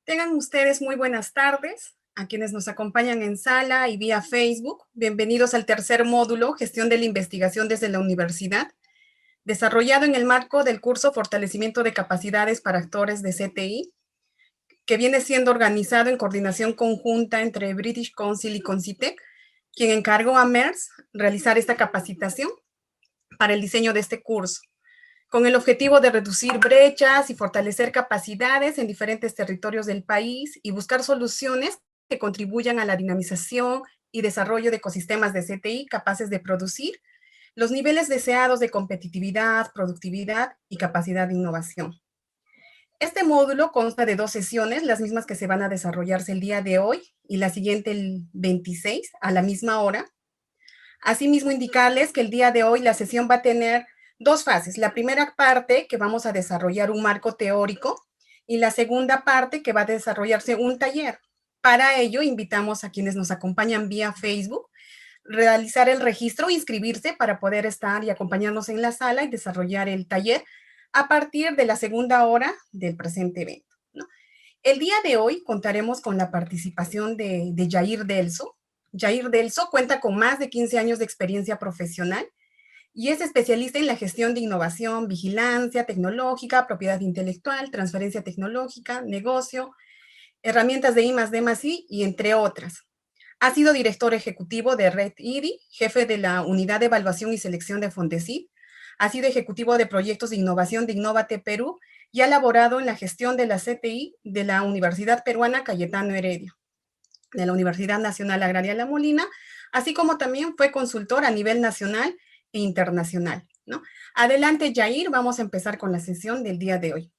Tengan ustedes muy buenas tardes. A quienes nos acompañan en sala y vía Facebook, bienvenidos al tercer módulo, Gestión de la Investigación desde la Universidad, desarrollado en el marco del curso Fortalecimiento de Capacidades para Actores de CTI, que viene siendo organizado en coordinación conjunta entre British Council y Concitec, quien encargó a MERS realizar esta capacitación para el diseño de este curso, con el objetivo de reducir brechas y fortalecer capacidades en diferentes territorios del país y buscar soluciones que contribuyan a la dinamización y desarrollo de ecosistemas de CTI capaces de producir los niveles deseados de competitividad, productividad y capacidad de innovación. Este módulo consta de 2 sesiones, las mismas que se van a desarrollarse el día de hoy y la siguiente el 26 a la misma hora. Asimismo, indicarles que el día de hoy la sesión va a tener 2 fases. La primera parte, que vamos a desarrollar un marco teórico, y la segunda parte, que va a desarrollarse un taller. Para ello, invitamos a quienes nos acompañan vía Facebook, realizar el registro, inscribirse para poder estar y acompañarnos en la sala y desarrollar el taller a partir de la segunda hora del presente evento, ¿no? El día de hoy contaremos con la participación de Yair Delso. Yair Delso cuenta con más de 15 años de experiencia profesional y es especialista en la gestión de innovación, vigilancia tecnológica, propiedad intelectual, transferencia tecnológica, negocio, herramientas de I+D+I y entre otras. Ha sido director ejecutivo de Red IDI, jefe de la Unidad de Evaluación y Selección de Fondesit, ha sido ejecutivo de proyectos de innovación de Innovate Perú y ha laborado en la gestión de la CTI de la Universidad Peruana Cayetano Heredia, de la Universidad Nacional Agraria La Molina, así como también fue consultor a nivel nacional e internacional, ¿no? Adelante, Yair, vamos a empezar con la sesión del día de hoy.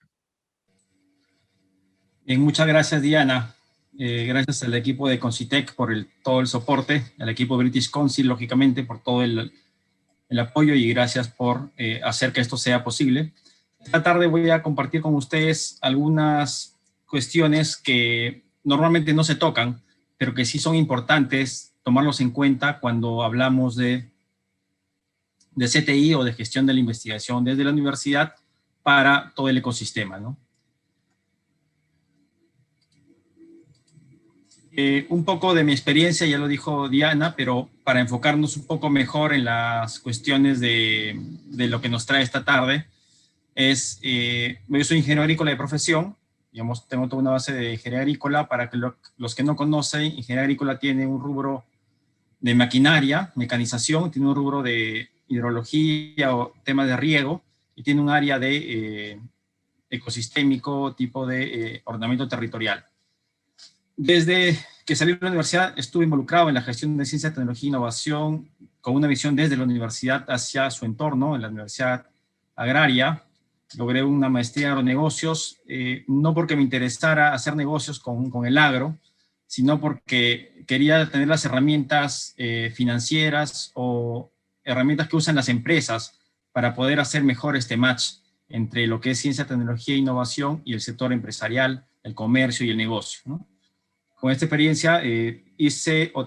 Bien, muchas gracias, Diana. Gracias al equipo de Concitec por todo el soporte, al equipo British Council, lógicamente, por todo el apoyo y gracias por hacer que esto sea posible. Esta tarde voy a compartir con ustedes algunas cuestiones que normalmente no se tocan, pero que sí son importantes tomarlos en cuenta cuando hablamos de CTI o de gestión de la investigación desde la universidad para todo el ecosistema, ¿no? Un poco de mi experiencia, ya lo dijo Diana, pero para enfocarnos un poco mejor en las cuestiones de lo que nos trae esta tarde, yo soy ingeniero agrícola de profesión, digamos, tengo toda una base de ingeniería agrícola. Para que los que no conocen, ingeniería agrícola tiene un rubro de maquinaria, mecanización, tiene un rubro de hidrología o temas de riego, y tiene un área de ecosistémico, tipo de ordenamiento territorial. Desde que salí de la universidad estuve involucrado en la gestión de ciencia, tecnología e innovación con una visión desde la universidad hacia su entorno. En la Universidad Agraria logré una maestría en agronegocios, no porque me interesara hacer negocios con el agro, sino porque quería tener las herramientas financieras o herramientas que usan las empresas para poder hacer mejor este match entre lo que es ciencia, tecnología e innovación y el sector empresarial, el comercio y el negocio, ¿no? Con esta experiencia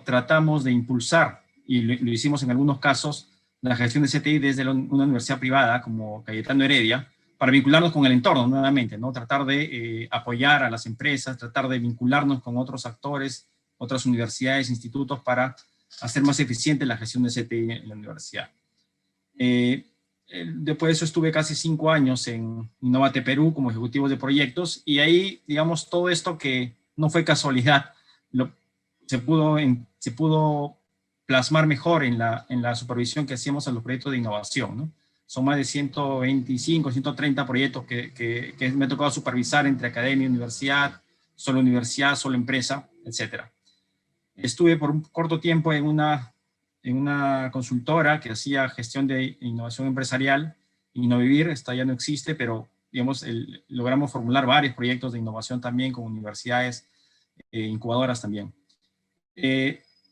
tratamos de impulsar, y lo hicimos en algunos casos, la gestión de CTI desde una universidad privada como Cayetano Heredia, para vincularnos con el entorno nuevamente, ¿no? Tratar de apoyar a las empresas, tratar de vincularnos con otros actores, otras universidades, institutos, para hacer más eficiente la gestión de CTI en la universidad. Después de eso estuve casi 5 años en Innovate Perú como ejecutivo de proyectos, y ahí, digamos, todo esto que no fue casualidad, se pudo plasmar mejor en la supervisión que hacíamos en los proyectos de innovación, ¿no? Son más de 125, 130 proyectos que me ha tocado supervisar entre academia, universidad, solo empresa, etc. Estuve por un corto tiempo en una consultora que hacía gestión de innovación empresarial, Innovivir. Esta ya no existe, pero digamos, logramos formular varios proyectos de innovación también con universidades incubadoras también.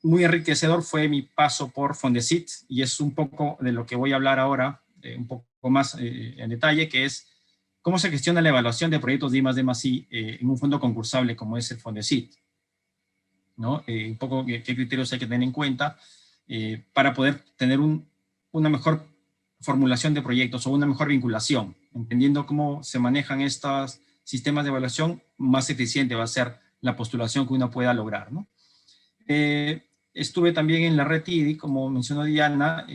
Muy enriquecedor fue mi paso por Fondesit, y es un poco de lo que voy a hablar ahora, un poco más en detalle, que es cómo se gestiona la evaluación de proyectos de I+D+I en un fondo concursable como es el Fondesit, ¿no? Un poco qué criterios hay que tener en cuenta para poder tener una mejor formulación de proyectos o una mejor vinculación, entendiendo cómo se manejan estas sistemas de evaluación, más eficiente va a ser la postulación que uno pueda lograr, ¿no? Estuve también en la red IDI, como mencionó Diana,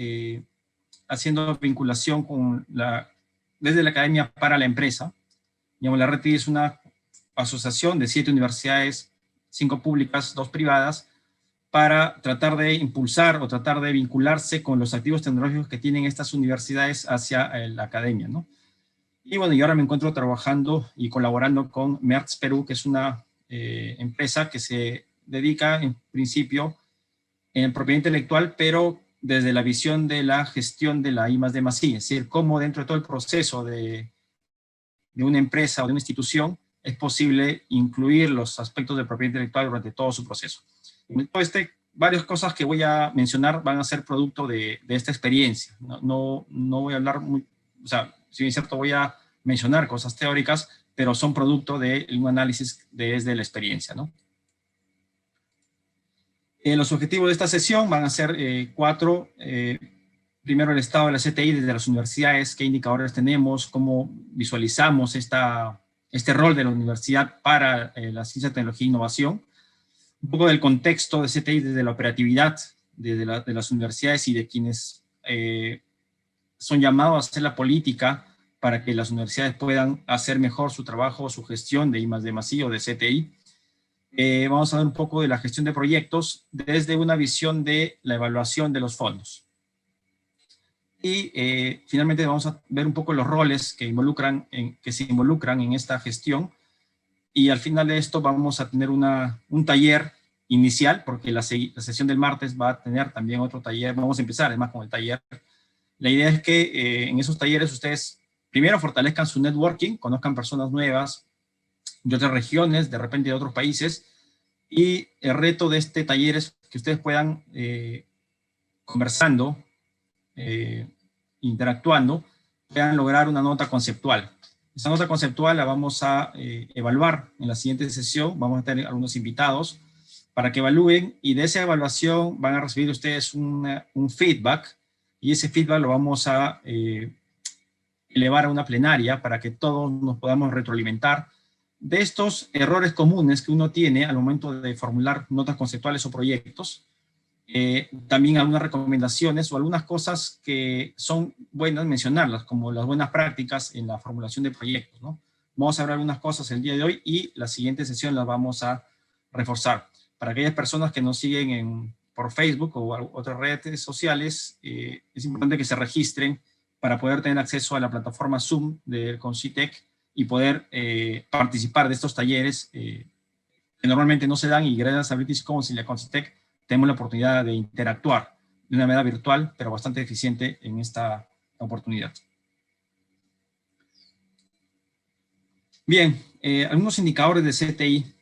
haciendo vinculación desde la academia para la empresa. Digamos, la red IDI es una asociación de 7 universidades, 5 públicas, 2 privadas, para tratar de impulsar o tratar de vincularse con los activos tecnológicos que tienen estas universidades hacia la academia, ¿no? Y bueno, y ahora me encuentro trabajando y colaborando con Merz Perú, que es una empresa que se dedica en principio en propiedad intelectual, pero desde la visión de la gestión de la I+D+I, es decir, cómo dentro de todo el proceso de una empresa o de una institución es posible incluir los aspectos de propiedad intelectual durante todo su proceso. Varias cosas que voy a mencionar van a ser producto de esta experiencia. No voy a hablar muy, o sea, si bien es cierto, voy a mencionar cosas teóricas, pero son producto de un análisis desde la experiencia, ¿no? Los objetivos de esta sesión van a ser 4. Primero, el estado de la CTI desde las universidades, qué indicadores tenemos, cómo visualizamos este rol de la universidad para la ciencia, tecnología e innovación. Un poco del contexto de CTI desde la operatividad de las universidades y de quienes son llamados a hacer la política para que las universidades puedan hacer mejor su trabajo, su gestión de I+D+I o de CTI. Vamos a ver un poco de la gestión de proyectos desde una visión de la evaluación de los fondos. Y finalmente vamos a ver un poco los roles que se involucran en esta gestión. Y al final de esto vamos a tener un taller inicial, porque la sesión del martes va a tener también otro taller. Vamos a empezar además con el taller. La idea es que en esos talleres ustedes primero fortalezcan su networking, conozcan personas nuevas de otras regiones, de repente de otros países, y el reto de este taller es que ustedes puedan, conversando, interactuando, puedan lograr una nota conceptual. Esa nota conceptual la vamos a evaluar en la siguiente sesión. Vamos a tener algunos invitados para que evalúen, y de esa evaluación van a recibir ustedes un feedback, y ese feedback lo vamos a elevar a una plenaria para que todos nos podamos retroalimentar de estos errores comunes que uno tiene al momento de formular notas conceptuales o proyectos. También algunas recomendaciones o algunas cosas que son buenas mencionarlas, como las buenas prácticas en la formulación de proyectos, ¿no? Vamos a ver algunas cosas el día de hoy y la siguiente sesión las vamos a reforzar. Para aquellas personas que nos siguen por Facebook o otras redes sociales, es importante que se registren para poder tener acceso a la plataforma Zoom del CONCITEC y poder participar de estos talleres que normalmente no se dan, y gracias a British Council y a CONCITEC tenemos la oportunidad de interactuar de una manera virtual, pero bastante eficiente en esta oportunidad. Bien, algunos indicadores de CTI.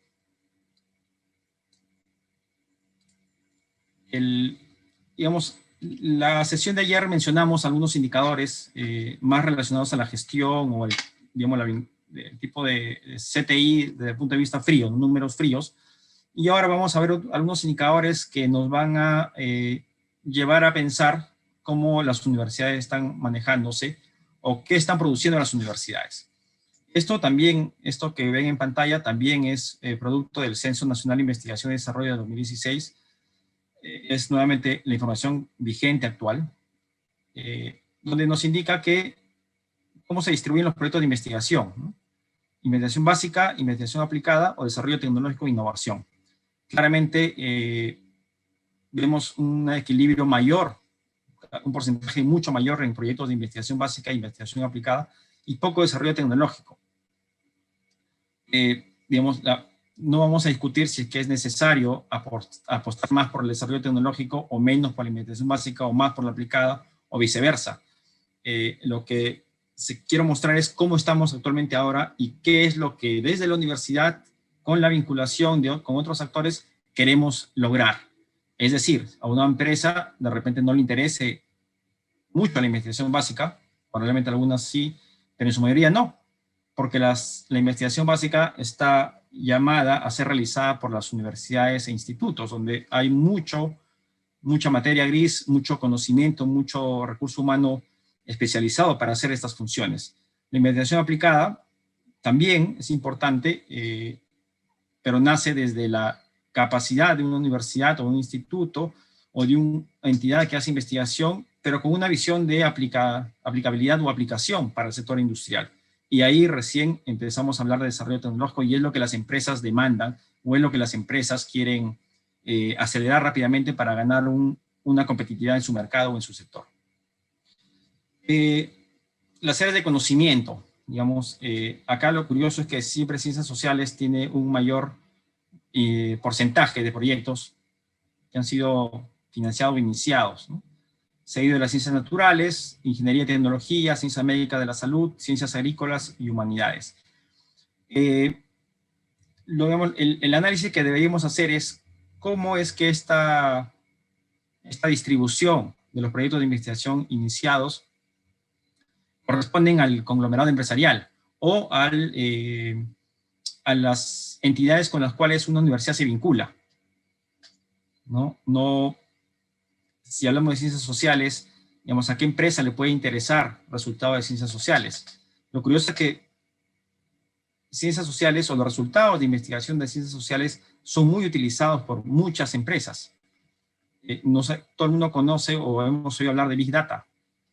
Digamos, la sesión de ayer mencionamos algunos indicadores más relacionados a la gestión o el tipo de CTI desde el punto de vista frío, números fríos. Y ahora vamos a ver algunos indicadores que nos van a llevar a pensar cómo las universidades están manejándose o qué están produciendo las universidades. Esto que ven en pantalla también es producto del Censo Nacional de Investigación y Desarrollo de 2016. Es nuevamente la información vigente actual, donde nos indica cómo se distribuyen los proyectos de investigación, ¿no? Investigación básica, investigación aplicada o desarrollo tecnológico e innovación. Claramente vemos un equilibrio mayor, un porcentaje mucho mayor en proyectos de investigación básica e investigación aplicada, y poco desarrollo tecnológico. Digamos, no vamos a discutir si es que es necesario apostar más por el desarrollo tecnológico o menos por la investigación básica o más por la aplicada o viceversa. Lo que quiero mostrar es cómo estamos actualmente ahora y qué es lo que desde la universidad, con la vinculación con otros actores, queremos lograr. Es decir, a una empresa de repente no le interese mucho la investigación básica, probablemente algunas sí, pero en su mayoría no, porque la investigación básica está llamada a ser realizada por las universidades e institutos, donde hay mucha materia gris, mucho conocimiento, mucho recurso humano especializado para hacer estas funciones. La investigación aplicada, también es importante, pero nace desde la capacidad de una universidad o un instituto o de una entidad que hace investigación, pero con una visión de aplicabilidad o aplicación para el sector industrial. Y ahí recién empezamos a hablar de desarrollo tecnológico y es lo que las empresas demandan o es lo que las empresas quieren acelerar rápidamente para ganar una competitividad en su mercado o en su sector. Las áreas de conocimiento, digamos, acá lo curioso es que siempre ciencias sociales tiene un mayor porcentaje de proyectos que han sido financiados o iniciados, ¿no? Seguido de las ciencias naturales, ingeniería y tecnología, ciencia médica de la salud, ciencias agrícolas y humanidades. El análisis que deberíamos hacer es cómo es que esta distribución de los proyectos de investigación iniciados corresponden al conglomerado empresarial o a las entidades con las cuales una universidad se vincula. No, si hablamos de ciencias sociales, digamos, ¿a qué empresa le puede interesar resultados de ciencias sociales? Lo curioso es que ciencias sociales o los resultados de investigación de ciencias sociales son muy utilizados por muchas empresas. No sé, todo el mundo conoce o hemos oído hablar de Big Data.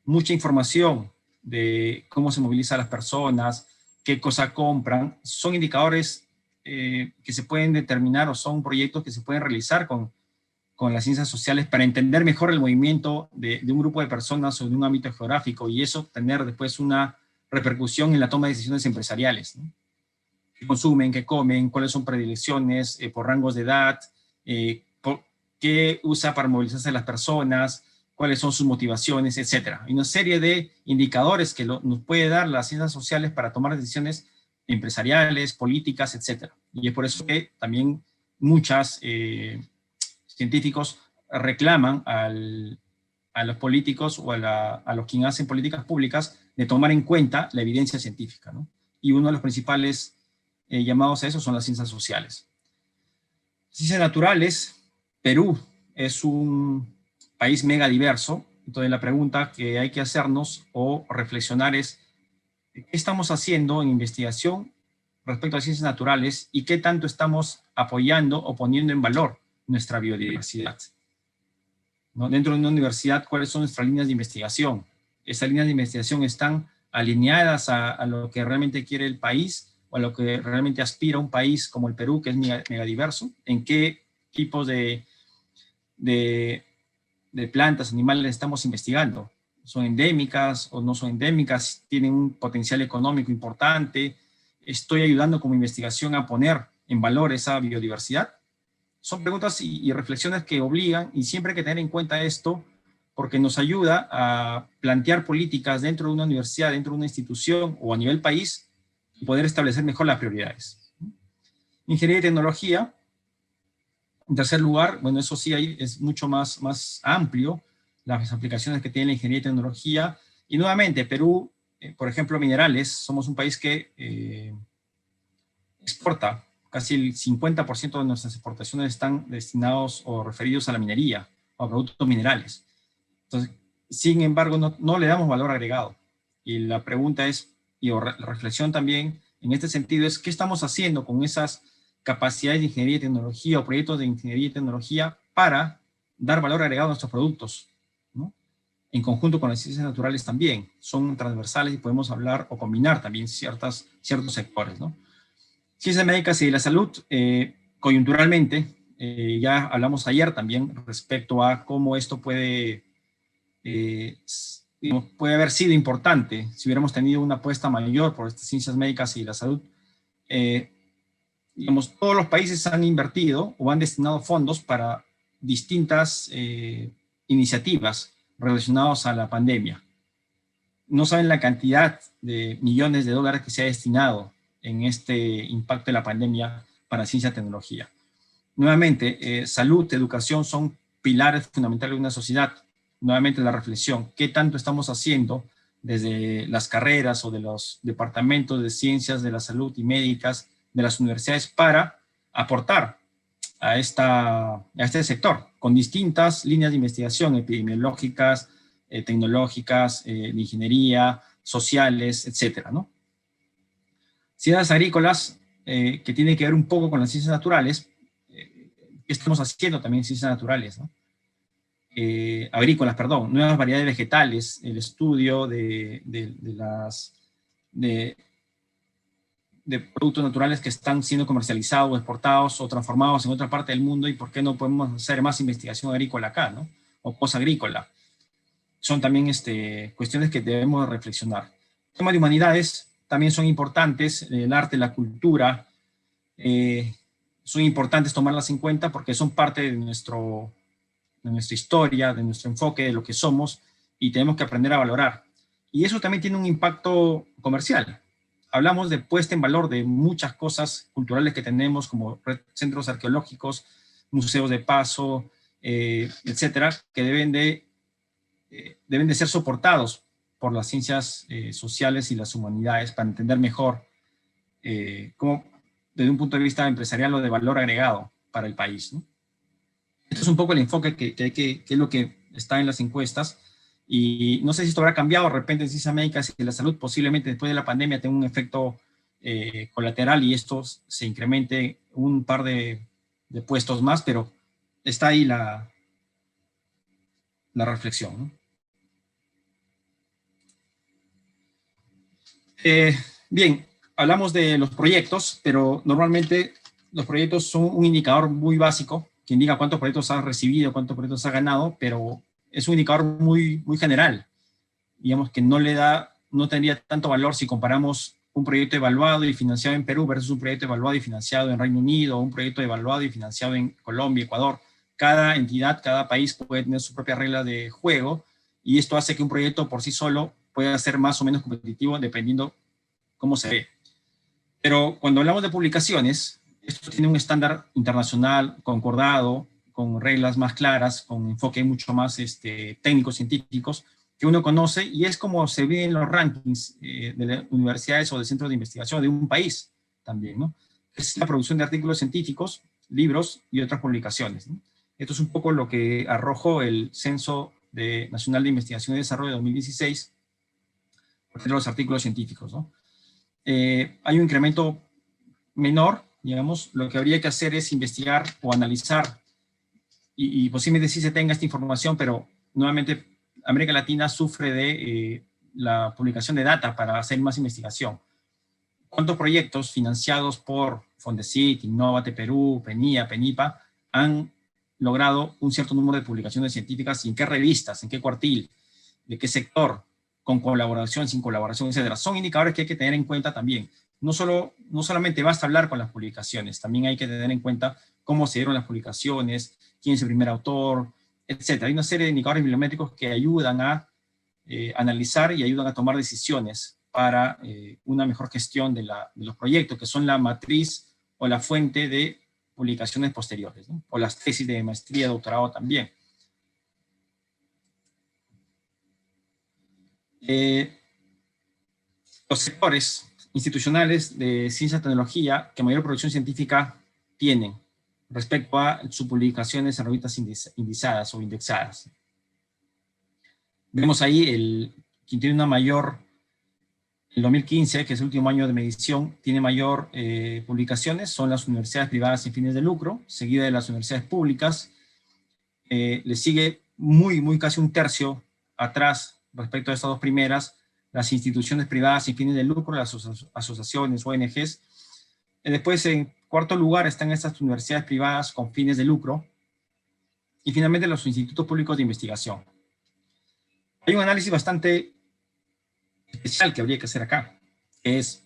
Mucha información de cómo se movilizan las personas, qué cosa compran, son indicadores que se pueden determinar o son proyectos que se pueden realizar con las ciencias sociales para entender mejor el movimiento de un grupo de personas o de un ámbito geográfico y eso tener después una repercusión en la toma de decisiones empresariales, ¿no? ¿Qué consumen, qué comen, cuáles son predilecciones por rangos de edad, qué usa para movilizarse a las personas, cuáles son sus motivaciones, etcétera? Hay una serie de indicadores que nos puede dar las ciencias sociales para tomar decisiones empresariales, políticas, etcétera. Y es por eso que también muchas científicos reclaman a los políticos o a los quienes hacen políticas públicas de tomar en cuenta la evidencia científica, ¿no? Y uno de los principales llamados a eso son las ciencias sociales. Ciencias naturales, Perú es un país mega diverso, entonces la pregunta que hay que hacernos o reflexionar es ¿qué estamos haciendo en investigación respecto a ciencias naturales y qué tanto estamos apoyando o poniendo en valor nuestra biodiversidad? ¿No? Dentro de una universidad, ¿cuáles son nuestras líneas de investigación? ¿Estas líneas de investigación están alineadas a lo que realmente quiere el país o a lo que realmente aspira un país como el Perú, que es megadiverso? ¿En qué tipos de plantas, animales estamos investigando? ¿Son endémicas o no son endémicas? ¿Tienen un potencial económico importante? ¿Estoy ayudando como investigación a poner en valor esa biodiversidad? Son preguntas y reflexiones que obligan, y siempre hay que tener en cuenta esto, porque nos ayuda a plantear políticas dentro de una universidad, dentro de una institución o a nivel país, y poder establecer mejor las prioridades. Ingeniería y tecnología, en tercer lugar, bueno, eso sí es mucho más amplio, las aplicaciones que tiene la ingeniería y tecnología, y nuevamente, Perú, por ejemplo, minerales, somos un país que exporta. Casi el 50% de nuestras exportaciones están destinados o referidos a la minería o a productos minerales. Entonces, sin embargo, no le damos valor agregado. Y la pregunta es, y la reflexión también en este sentido es, ¿qué estamos haciendo con esas capacidades de ingeniería y tecnología o proyectos de ingeniería y tecnología para dar valor agregado a nuestros productos, ¿no? En conjunto con las ciencias naturales también. Son transversales y podemos hablar o combinar también ciertos sectores, ¿no? Ciencias médicas y de la salud, coyunturalmente, ya hablamos ayer también respecto a cómo esto puede haber sido importante si hubiéramos tenido una apuesta mayor por estas ciencias médicas y la salud. Digamos, todos los países han invertido o han destinado fondos para distintas iniciativas relacionadas a la pandemia. No saben la cantidad de millones de dólares que se ha destinado en este impacto de la pandemia para ciencia y tecnología. Nuevamente, salud, educación son pilares fundamentales de una sociedad. Nuevamente la reflexión, ¿qué tanto estamos haciendo desde las carreras o de los departamentos de ciencias de la salud y médicas de las universidades para aportar a este sector con distintas líneas de investigación epidemiológicas, tecnológicas, de ingeniería, sociales, etcétera, ¿no? Ciencias agrícolas, que tiene que ver un poco con las ciencias naturales, que estamos haciendo también ciencias naturales, ¿no? Agrícolas, perdón, nuevas variedades vegetales, el estudio de productos naturales que están siendo comercializados, exportados o transformados en otra parte del mundo, y por qué no podemos hacer más investigación agrícola acá, ¿no? O posagrícola. Son también cuestiones que debemos reflexionar. Temas de humanidades también son importantes, el arte, la cultura, son importantes tomarlas en cuenta porque son parte de nuestra historia, de nuestro enfoque, de lo que somos, y tenemos que aprender a valorar. Y eso también tiene un impacto comercial. Hablamos de puesta en valor de muchas cosas culturales que tenemos, como centros arqueológicos, museos de paso, etcétera, que deben de ser soportados por las ciencias sociales y las humanidades para entender mejor cómo, desde un punto de vista empresarial o de valor agregado para el país, ¿no? Esto es un poco el enfoque que es lo que está en las encuestas, y no sé si esto habrá cambiado de repente en ciencias médicas y la salud. Posiblemente después de la pandemia tenga un efecto colateral y esto se incremente un par de puestos más, pero está ahí la reflexión, ¿no? Bien, hablamos de los proyectos, pero normalmente los proyectos son un indicador muy básico que indica cuántos proyectos has recibido, cuántos proyectos has ganado, pero es un indicador muy general. Digamos que no tendría tanto valor si comparamos un proyecto evaluado y financiado en Perú versus un proyecto evaluado y financiado en Reino Unido, o un proyecto evaluado y financiado en Colombia, Ecuador. Cada entidad, cada país puede tener su propia regla de juego, y esto hace que un proyecto por sí solo pueda ser más o menos competitivo dependiendo cómo se ve. Pero cuando hablamos de publicaciones, esto tiene un estándar internacional concordado, con reglas más claras, con enfoque mucho más técnicos, científicos, que uno conoce, y es como se ve en los rankings de las universidades o de centros de investigación de un país también, ¿no? Es la producción de artículos científicos, libros y otras publicaciones, ¿no? Esto es un poco lo que arrojó el Censo Nacional de Investigación y Desarrollo de 2016, por ejemplo, los artículos científicos, ¿no? Hay un incremento menor, digamos. Lo que habría que hacer es investigar o analizar, y posiblemente sí se tenga esta información, pero nuevamente América Latina sufre de la publicación de data para hacer más investigación. ¿Cuántos proyectos financiados por Fondesit, Innovate Perú, PENIA, PENIPA han logrado un cierto número de publicaciones científicas, y en qué revistas, en qué cuartil, de qué sector, con colaboración, sin colaboración, etcétera? Son indicadores que hay que tener en cuenta también. No solamente basta hablar con las publicaciones, también hay que tener en cuenta cómo se dieron las publicaciones, quién es el primer autor, etcétera. Hay una serie de indicadores bibliométricos que ayudan a analizar y ayudan a tomar decisiones para una mejor gestión de los proyectos, que son la matriz o la fuente de publicaciones posteriores, ¿no? O las tesis de maestría, doctorado también. Los sectores institucionales de ciencia y tecnología que mayor producción científica tienen respecto a sus publicaciones en revistas indizadas o indexadas. Vemos ahí quien tiene una mayor, el 2015, que es el último año de medición, tiene mayor publicaciones, son las universidades privadas sin fines de lucro, seguida de las universidades públicas. Le sigue casi un tercio atrás respecto a estas dos primeras, las instituciones privadas sin fines de lucro, las asociaciones, ONGs. Después, en cuarto lugar, están estas universidades privadas con fines de lucro. Y finalmente, los institutos públicos de investigación. Hay un análisis bastante especial que habría que hacer acá, que es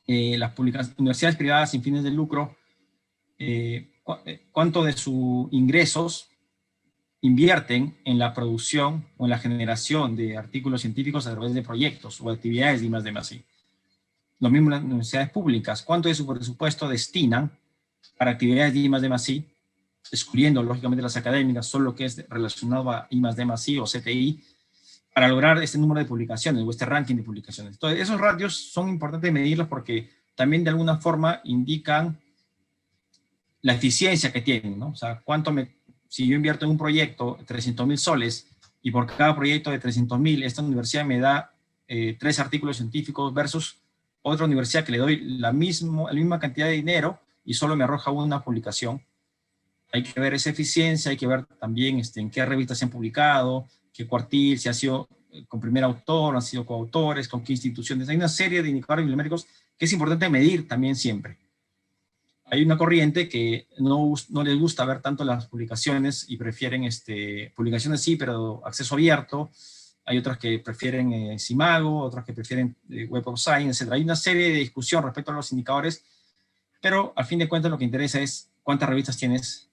las universidades privadas sin fines de lucro, cuánto de sus ingresos invierten en la producción o en la generación de artículos científicos a través de proyectos o actividades de I+D+I. Lo mismo las universidades públicas, cuánto de su presupuesto destinan para actividades de I+D+I, excluyendo lógicamente las académicas, solo lo que es relacionado a I+D+I o CTI, para lograr este número de publicaciones o este ranking de publicaciones. Entonces, esos ratios son importantes medirlos porque también de alguna forma indican la eficiencia que tienen, ¿no? O sea, si yo invierto en un proyecto 300.000 soles y por cada proyecto de 300.000 esta universidad me da 3 artículos científicos versus otra universidad que le doy la misma cantidad de dinero y solo me arroja una publicación. Hay que ver esa eficiencia, hay que ver también en qué revistas se han publicado, qué cuartil, si ha sido con primer autor, han sido coautores, con qué instituciones. Hay una serie de indicadores bibliométricos que es importante medir también siempre. Hay una corriente que no les gusta ver tanto las publicaciones y prefieren publicaciones sí, pero acceso abierto. Hay otras que prefieren Simago, otras que prefieren Web of Science, etc. Hay una serie de discusión respecto a los indicadores, pero al fin de cuentas lo que interesa es cuántas revistas tienes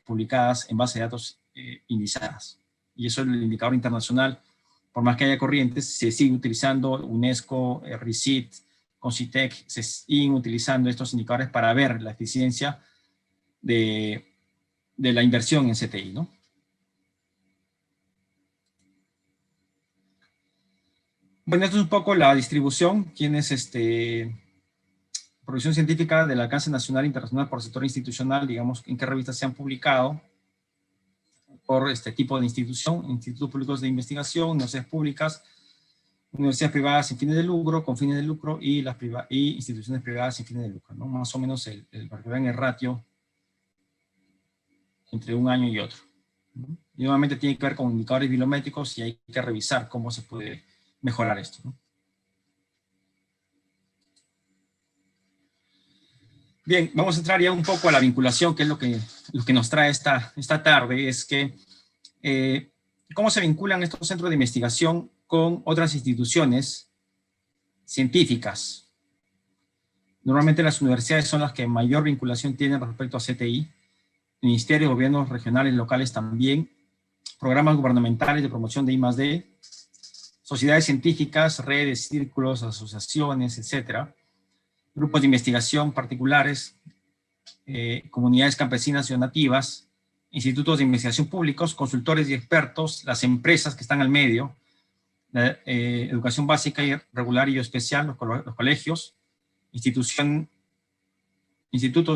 publicadas en base de datos indizadas. Y eso es el indicador internacional. Por más que haya corrientes, se sigue utilizando UNESCO, RICIT, CONCITEC, se siguen utilizando estos indicadores para ver la eficiencia de la inversión en CTI, ¿no? Bueno, esto es un poco la distribución, quién es producción científica del alcance nacional e internacional por sector institucional, digamos, en qué revistas se han publicado, por este tipo de institución, institutos públicos de investigación, universidades públicas, universidades privadas sin fines de lucro, con fines de lucro, y instituciones privadas sin fines de lucro, ¿no? Más o menos para que vean el ratio entre un año y otro, ¿no? Y nuevamente tiene que ver con indicadores bibliométricos y hay que revisar cómo se puede mejorar esto, ¿no? Bien, vamos a entrar ya un poco a la vinculación, que es lo que nos trae esta tarde, es que cómo se vinculan estos centros de investigación con otras instituciones científicas. Normalmente las universidades son las que mayor vinculación tienen respecto a CTI, ministerios, gobiernos regionales, locales también, programas gubernamentales de promoción de I+D, sociedades científicas, redes, círculos, asociaciones, etcétera, grupos de investigación particulares, comunidades campesinas y nativas, institutos de investigación públicos, consultores y expertos, las empresas que están al medio, la educación básica y regular y especial, los colegios, institutos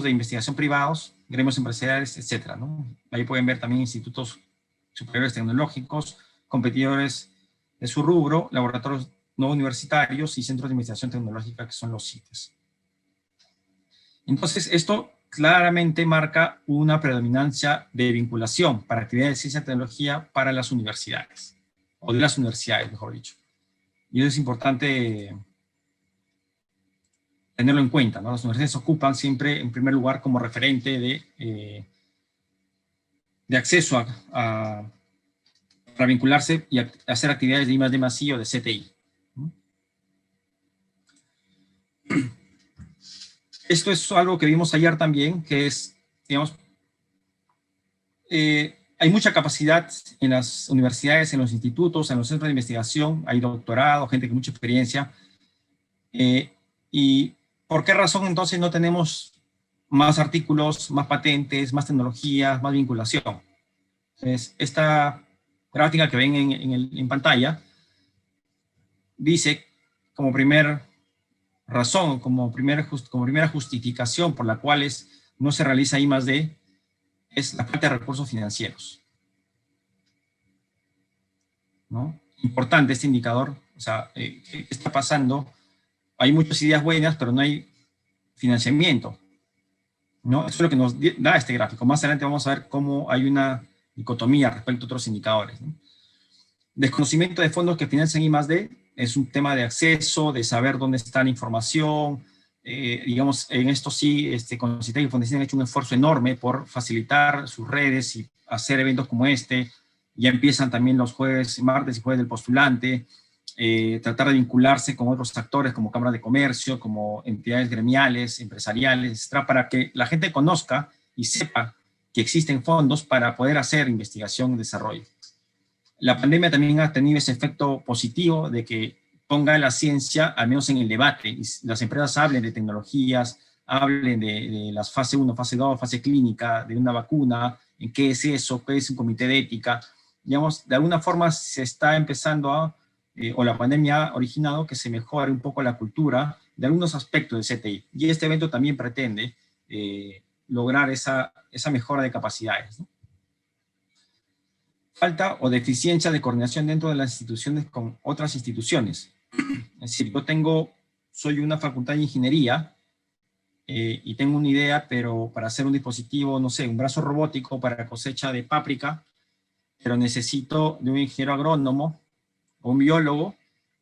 de investigación privados, gremios empresariales, etcétera, ¿no? Ahí pueden ver también institutos superiores tecnológicos, competidores de su rubro, laboratorios no universitarios y centros de investigación tecnológica, que son los CITES. Entonces, esto claramente marca una predominancia de vinculación para actividades de ciencia y tecnología para las universidades, o de las universidades, mejor dicho. Y eso es importante tenerlo en cuenta, ¿no? Las universidades ocupan siempre, en primer lugar, como referente de acceso para vincularse y hacer actividades de I+D+I o de CTI. Esto es algo que vimos ayer también, que es, digamos, hay mucha capacidad en las universidades, en los institutos, en los centros de investigación, hay doctorado, gente con mucha experiencia. ¿Y por qué razón entonces no tenemos más artículos, más patentes, más tecnologías, más vinculación? Entonces, esta gráfica que ven en pantalla dice como primera razón, como primera justificación por la cual no se realiza I+D, es la falta de recursos financieros, ¿no? Importante este indicador, o sea, ¿qué está pasando? Hay muchas ideas buenas, pero no hay financiamiento, ¿no? Eso es lo que nos da este gráfico. Más adelante vamos a ver cómo hay una dicotomía respecto a otros indicadores, ¿no? Desconocimiento de fondos que financian I+D es un tema de acceso, de saber dónde está la información. Digamos, en esto sí, CONCITEC y Fondesit han hecho un esfuerzo enorme por facilitar sus redes y hacer eventos como este. Ya empiezan también los martes y jueves del postulante, tratar de vincularse con otros actores como cámaras de comercio, como entidades gremiales, empresariales, etc., para que la gente conozca y sepa que existen fondos para poder hacer investigación y desarrollo. La pandemia también ha tenido ese efecto positivo de que ponga la ciencia, al menos en el debate, y las empresas hablen de tecnologías, hablen de las fase 1, fase 2, fase clínica, de una vacuna, en qué es eso, qué es un comité de ética. Digamos, de alguna forma se está empezando o la pandemia ha originado que se mejore un poco la cultura de algunos aspectos de CTI. Y este evento también pretende lograr esa mejora de capacidades, ¿no? Falta o deficiencia de coordinación dentro de las instituciones con otras instituciones. Es decir, yo tengo soy una facultad de ingeniería y tengo una idea, pero para hacer un dispositivo, no sé, un brazo robótico para cosecha de páprica, pero necesito de un ingeniero agrónomo o un biólogo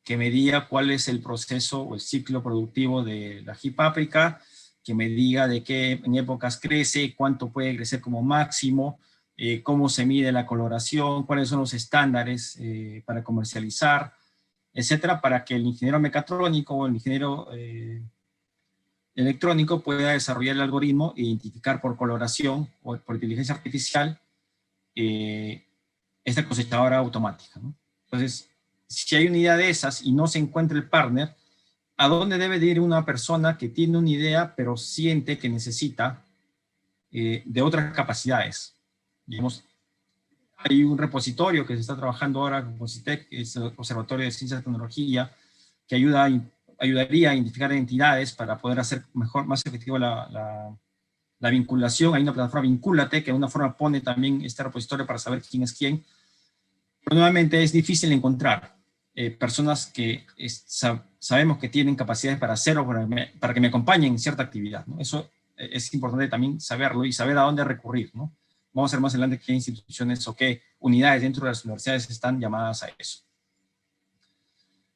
que me diga cuál es el proceso o el ciclo productivo de la ají páprica, que me diga de qué en épocas crece, cuánto puede crecer como máximo, cómo se mide la coloración, cuáles son los estándares para comercializar, etcétera, para que el ingeniero mecatrónico o el ingeniero electrónico pueda desarrollar el algoritmo e identificar por coloración o por inteligencia artificial esta cosechadora automática, ¿no? Entonces, si hay una idea de esas y no se encuentra el partner, ¿a dónde debe de ir una persona que tiene una idea pero siente que necesita de otras capacidades? Digamos, hay un repositorio que se está trabajando ahora con CONCITEC, que es el Observatorio de Ciencia y Tecnología, que ayudaría a identificar entidades para poder hacer mejor, más efectiva la vinculación. Hay una plataforma Vincúlate, que de una forma pone también este repositorio para saber quién es quién. Pero nuevamente es difícil encontrar personas que sabemos que tienen capacidades para hacerlo, para que me acompañen en cierta actividad, ¿no? Eso es importante también saberlo y saber a dónde recurrir, ¿no? Vamos a ver más adelante qué instituciones o qué unidades dentro de las universidades están llamadas a eso.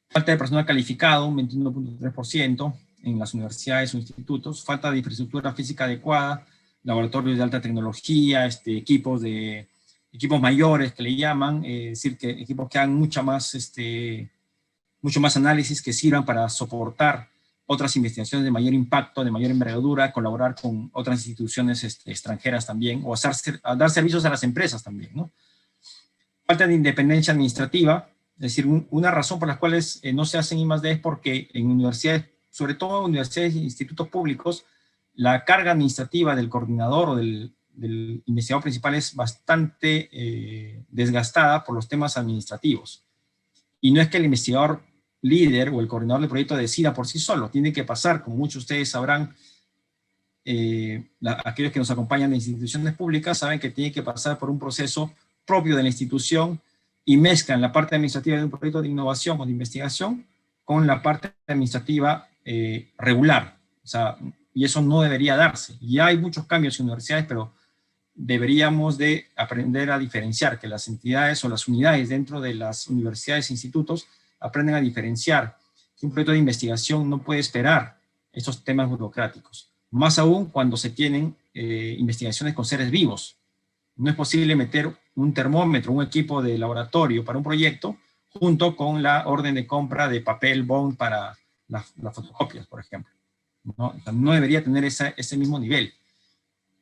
Falta de personal calificado, un 21.3% en las universidades o institutos. Falta de infraestructura física adecuada, laboratorios de alta tecnología, equipos mayores que le llaman, es decir, que equipos que hagan mucho más análisis que sirvan para soportar otras investigaciones de mayor impacto, de mayor envergadura, colaborar con otras instituciones extranjeras también, o dar servicios a las empresas también, ¿no? Falta de independencia administrativa, es decir, una razón por las cuales no se hacen I+D es porque en universidades, sobre todo en universidades e institutos públicos, la carga administrativa del coordinador o del investigador principal es bastante desgastada por los temas administrativos. Y no es que el investigador líder o el coordinador del proyecto decida por sí solo, tiene que pasar, como muchos de ustedes sabrán, aquellos que nos acompañan de instituciones públicas saben que tiene que pasar por un proceso propio de la institución y mezclan la parte administrativa de un proyecto de innovación o de investigación con la parte administrativa regular. O sea, y eso no debería darse. Ya hay muchos cambios en universidades, pero deberíamos de aprender a diferenciar, que las entidades o las unidades dentro de las universidades e institutos aprenden a diferenciar que un proyecto de investigación no puede esperar estos temas burocráticos. Más aún cuando se tienen investigaciones con seres vivos. No es posible meter un termómetro, un equipo de laboratorio para un proyecto, junto con la orden de compra de papel bond para las fotocopias, por ejemplo. No debería tener ese mismo nivel.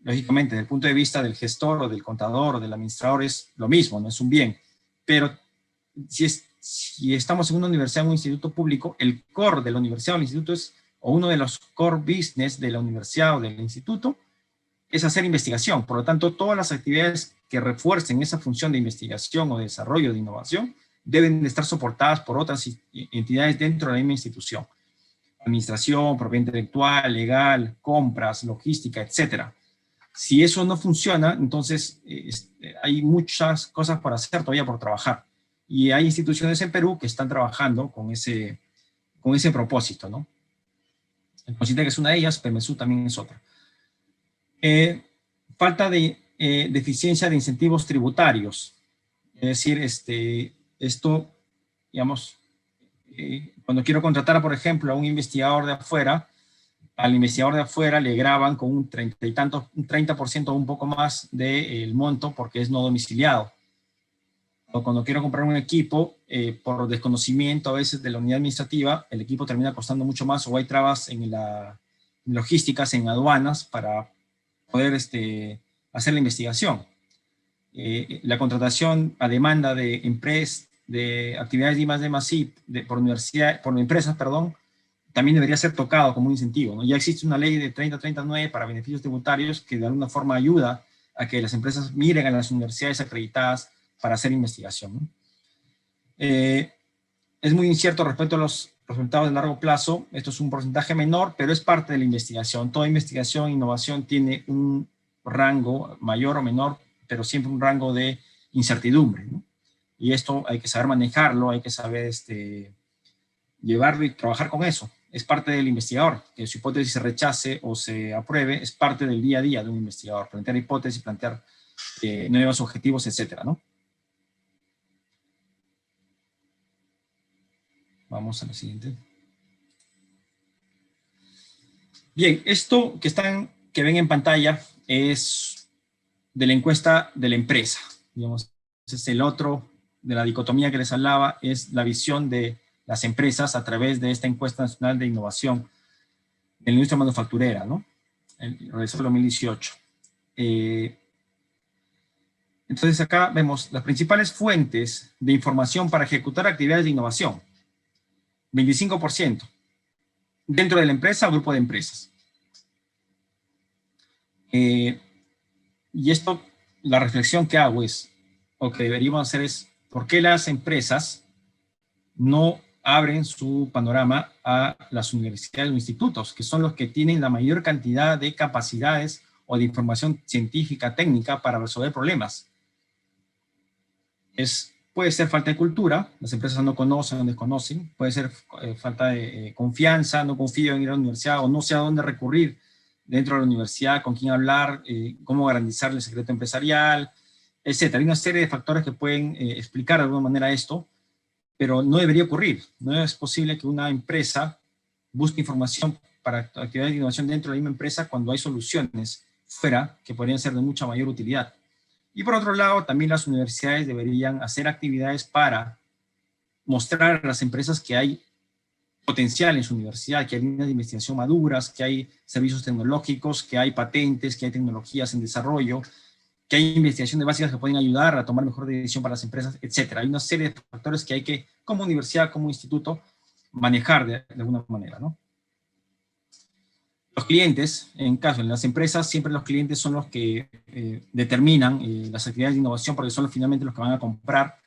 Lógicamente, desde el punto de vista del gestor o del contador o del administrador es lo mismo, no es un bien. Pero si estamos en una universidad o un instituto público, el core de la universidad o el instituto o uno de los core business de la universidad o del instituto es hacer investigación. Por lo tanto, todas las actividades que refuercen esa función de investigación o de desarrollo de innovación deben de estar soportadas por otras entidades dentro de la misma institución. Administración, propiedad intelectual, legal, compras, logística, etcétera. Si eso no funciona, entonces hay muchas cosas por hacer todavía por trabajar. Y hay instituciones en Perú que están trabajando con ese propósito, ¿no? El CONCITEC es una de ellas, PEMESU también es otra. Falta de deficiencia de incentivos tributarios. Es decir, esto, digamos, cuando quiero contratar, por ejemplo, a un investigador de afuera, al investigador de afuera le graban con un 30% o un poco más del monto porque es no domiciliado. O cuando quiero comprar un equipo, por desconocimiento a veces de la unidad administrativa, el equipo termina costando mucho más o hay trabas en logísticas, en aduanas para poder hacer la investigación. La contratación a demanda de empresas, de actividades de I+D+I por empresas, perdón, también debería ser tocado como un incentivo, ¿no? Ya existe una ley de 3039 para beneficios tributarios que de alguna forma ayuda a que las empresas miren a las universidades acreditadas para hacer investigación, ¿no? Es muy incierto respecto a los resultados de largo plazo. Esto es un porcentaje menor, pero es parte de la investigación. Toda investigación e innovación tiene un rango mayor o menor, pero siempre un rango de incertidumbre, ¿no? Y esto hay que saber manejarlo, hay que saber llevarlo y trabajar con eso. es parte del investigador, que su hipótesis se rechace o se apruebe, es parte del día a día de un investigador, plantear hipótesis, plantear nuevos objetivos, etcétera, ¿no? Vamos a la siguiente. Bien, esto que ven en pantalla es de la encuesta de la empresa. Digamos, es el otro de la dicotomía que les hablaba, es la visión de las empresas a través de esta encuesta nacional de innovación en la industria manufacturera, ¿no? Realizó en 2018. Entonces acá vemos las principales fuentes de información para ejecutar actividades de innovación. 25%. Dentro de la empresa o grupo de empresas. Y esto, la reflexión que hago es, o que deberíamos hacer es, ¿por qué las empresas no abren su panorama a las universidades o institutos, que son los que tienen la mayor cantidad de capacidades o de información científica, técnica para resolver problemas? Puede ser falta de cultura, las empresas no conocen o desconocen, puede ser falta de confianza, no confío en ir a la universidad o no sé a dónde recurrir dentro de la universidad, con quién hablar, cómo garantizar el secreto empresarial, etcétera. Hay una serie de factores que pueden explicar de alguna manera esto, pero no debería ocurrir. No es posible que una empresa busque información para actividades de innovación dentro de la misma empresa cuando hay soluciones fuera que podrían ser de mucha mayor utilidad. Y por otro lado, también las universidades deberían hacer actividades para mostrar a las empresas que hay potencial en su universidad, que hay líneas de investigación maduras, que hay servicios tecnológicos, que hay patentes, que hay tecnologías en desarrollo, que hay investigaciones básicas que pueden ayudar a tomar mejor decisión para las empresas, etcétera. Hay una serie de factores que hay que, como universidad, como instituto, manejar de alguna manera, ¿no? Los clientes, en las empresas, siempre los clientes son los que determinan las actividades de innovación porque son finalmente los que van a comprar.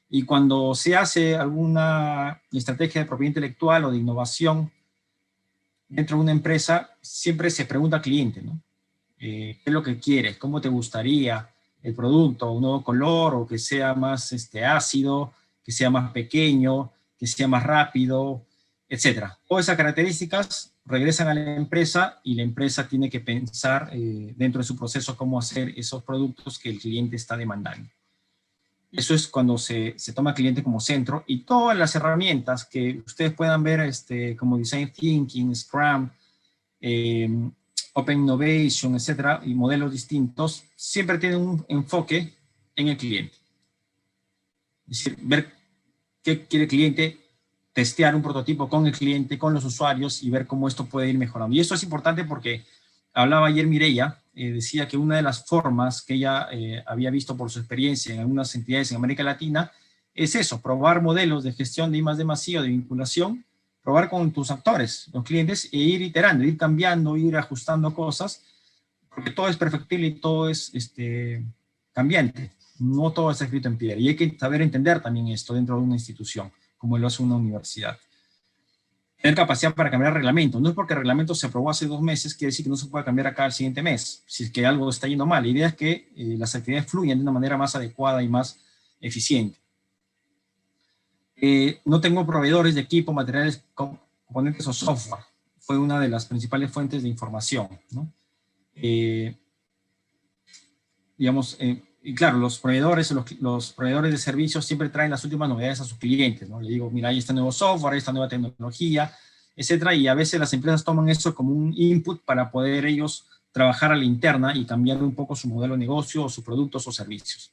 Y cuando se hace alguna estrategia de propiedad intelectual o de innovación dentro de una empresa, siempre se pregunta al cliente, ¿no? ¿Qué es lo que quieres? ¿Cómo te gustaría el producto? ¿Un nuevo color? ¿O que sea más ácido? ¿Que sea más pequeño? ¿Que sea más rápido? Etcétera. Todas esas características regresan a la empresa y la empresa tiene que pensar dentro de su proceso cómo hacer esos productos que el cliente está demandando. Eso es cuando se toma al cliente como centro, y todas las herramientas que ustedes puedan ver como Design Thinking, Scrum, Open Innovation, etcétera, y modelos distintos, siempre tienen un enfoque en el cliente. Es decir, ver qué quiere el cliente, testear un prototipo con el cliente, con los usuarios y ver cómo esto puede ir mejorando. Y esto es importante porque hablaba ayer Mireia, decía que una de las formas que ella había visto por su experiencia en algunas entidades en América Latina es eso, probar modelos de gestión de I+D+I o de vinculación, probar con tus actores, los clientes, e ir iterando, ir cambiando, ir ajustando cosas, porque todo es perfectible y todo es cambiante. No todo está escrito en piedra. Y hay que saber entender también esto dentro de una institución, como lo hace una universidad. Tener capacidad para cambiar reglamento. No es porque el reglamento se aprobó hace 2 meses, quiere decir que no se puede cambiar acá el siguiente mes, si es que algo está yendo mal. La idea es que las actividades fluyan de una manera más adecuada y más eficiente. No tengo proveedores de equipo, materiales, componentes o software. Fue una de las principales fuentes de información, ¿no? Y claro, los proveedores de servicios siempre traen las últimas novedades a sus clientes, ¿no? Le digo, mira, hay este nuevo software, esta nueva tecnología, etcétera, y a veces las empresas toman eso como un input para poder ellos trabajar a la interna y cambiar un poco su modelo de negocio, o sus productos o servicios.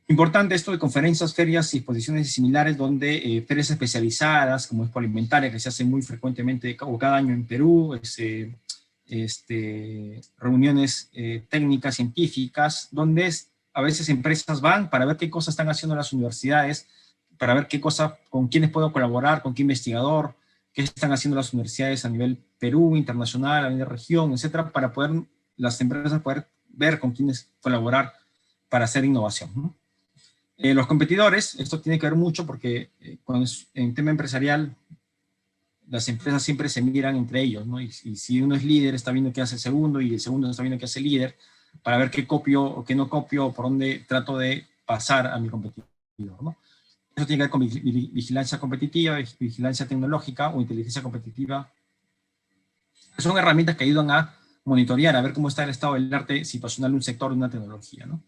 Importante esto de conferencias, ferias y exposiciones similares, donde ferias especializadas, como Expo Alimentaria, que se hace muy frecuentemente cada año en Perú, reuniones técnicas, científicas, donde a veces empresas van para ver qué cosas están haciendo las universidades, para ver qué cosas, con quiénes puedo colaborar, con qué investigador, qué están haciendo las universidades a nivel Perú, internacional, a nivel región, etcétera, para poder las empresas poder ver con quiénes colaborar para hacer innovación, ¿no? Los competidores, esto tiene que ver mucho porque cuando es en tema empresarial, las empresas siempre se miran entre ellos, ¿no? Y si uno es líder, está viendo qué hace el segundo, y el segundo está viendo qué hace el líder, para ver qué copio o qué no copio, o por dónde trato de pasar a mi competidor, ¿no? Eso tiene que ver con vigilancia competitiva, vigilancia tecnológica o inteligencia competitiva. Son herramientas que ayudan a monitorear, a ver cómo está el estado del arte situacional de un sector, de una tecnología, ¿no?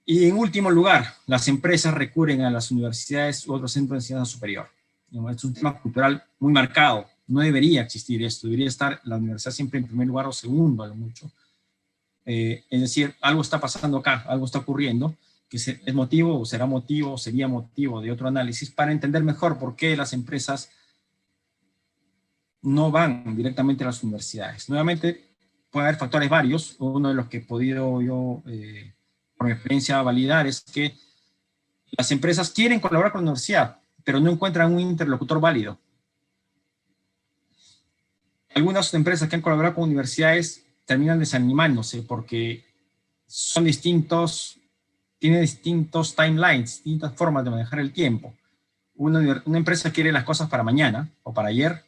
Y en último lugar, las empresas recurren a las universidades u otros centros de enseñanza superior. Es un tema cultural muy marcado. No debería existir esto. Debería estar la universidad siempre en primer lugar o segundo, a lo mucho. Es decir, algo está pasando acá, algo está ocurriendo, que es motivo o será motivo o sería motivo de otro análisis para entender mejor por qué las empresas no van directamente a las universidades. Nuevamente, puede haber factores varios. Uno de los que he podido yo, por mi experiencia, validar es que las empresas quieren colaborar con la universidad, pero no encuentran un interlocutor válido. Algunas empresas que han colaborado con universidades terminan desanimándose porque son distintos, tienen distintos timelines, distintas formas de manejar el tiempo. Una empresa quiere las cosas para mañana o para ayer,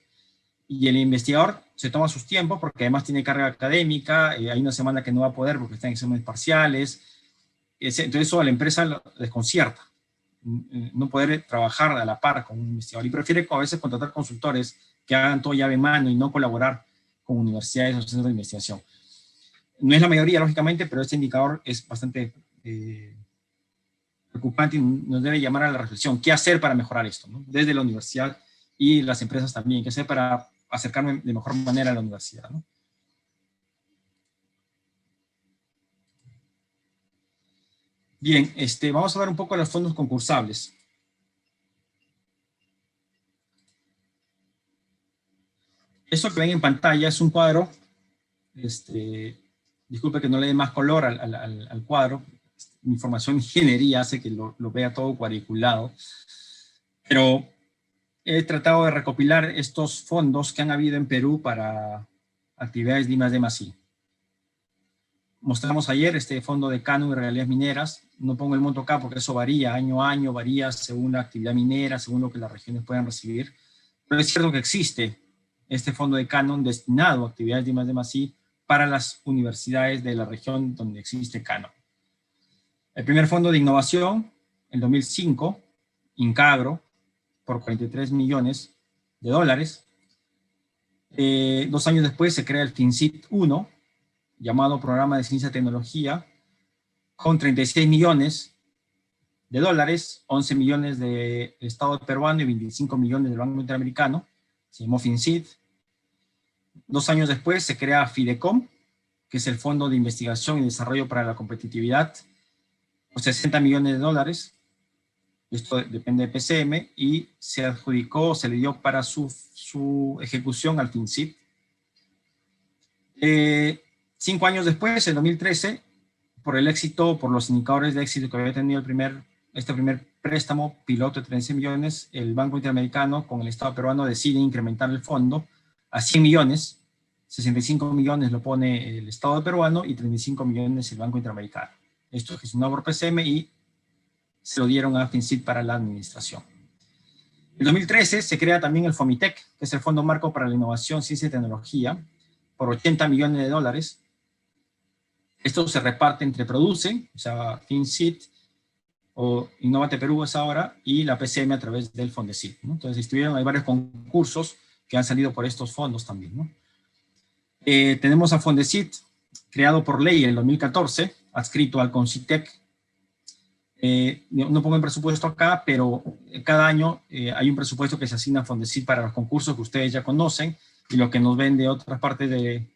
y el investigador se toma sus tiempos porque además tiene carga académica, hay una semana que no va a poder porque está en exámenes parciales, entonces eso a la empresa lo desconcierta, no poder trabajar a la par con un investigador, y prefiere a veces contratar consultores que hagan todo llave en mano y no colaborar con universidades o centros de investigación. No es la mayoría, lógicamente, pero este indicador es bastante preocupante y nos debe llamar a la reflexión. ¿Qué hacer para mejorar esto, ¿no? Desde la universidad y las empresas también? ¿Qué hacer para acercarme de mejor manera a la universidad, ¿no? Bien, vamos a ver un poco de los fondos concursables. Esto que ven en pantalla es un cuadro, disculpe que no le dé más color al cuadro, mi formación en ingeniería hace que lo vea todo cuadriculado, pero he tratado de recopilar estos fondos que han habido en Perú para actividades de I+D+I. Mostramos ayer este fondo de Canon y regalías mineras. No pongo el monto acá porque eso varía año a año, varía según la actividad minera, según lo que las regiones puedan recibir. Pero es cierto que existe este fondo de Canon destinado a actividades de I+D+I para las universidades de la región donde existe Canon. El primer fondo de innovación, en 2005, Incagro, por $43 millones. 2 años después se crea el FinCit 1, llamado Programa de Ciencia y Tecnología, con $36 millones, 11 millones del Estado peruano y 25 millones del Banco Interamericano. Se llamó FinCit. 2 años después se crea Fidecom, que es el Fondo de Investigación y Desarrollo para la Competitividad, con $60 millones. Esto depende de PCM, y se adjudicó, se le dio para su ejecución al FinCit. 5 años después, en 2013, por el éxito, por los indicadores de éxito que había tenido este primer préstamo piloto de 36 millones, el Banco Interamericano con el Estado peruano decide incrementar el fondo a 100 millones, 65 millones lo pone el Estado peruano y 35 millones el Banco Interamericano. Esto es gestionado por PCM y se lo dieron a FinCit para la administración. En 2013 se crea también el FOMITEC, que es el Fondo Marco para la Innovación, Ciencia y Tecnología, por $80 millones. Esto se reparte entre Produce, o sea, FinCit, o Innovate Perú es ahora, y la PCM a través del Fondecit, ¿no? Entonces hay varios concursos que han salido por estos fondos también, ¿no? Tenemos a Fondecit, creado por ley en el 2014, adscrito al CONCITEC. No pongo el presupuesto acá, pero cada año hay un presupuesto que se asigna a Fondecit para los concursos que ustedes ya conocen, y lo que nos ven de otras partes de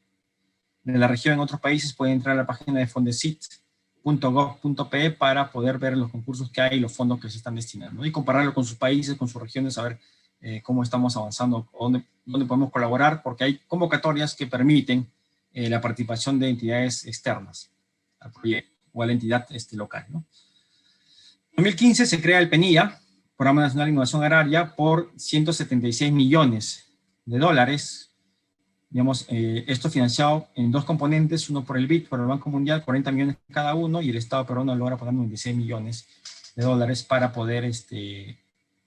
la región en otros países pueden entrar a la página de fondecit.gov.pe para poder ver los concursos que hay y los fondos que se están destinando, ¿no? Y compararlo con sus países, con sus regiones, a ver cómo estamos avanzando, dónde podemos colaborar, porque hay convocatorias que permiten la participación de entidades externas al proyecto o a la entidad local, ¿no? En 2015 se crea el PENIA, Programa Nacional de Innovación Agraria, por $176 millones. Digamos, esto financiado en 2 componentes, uno por el BID, por el Banco Mundial, 40 millones cada uno, y el Estado peruano logra poner $96 millones para poder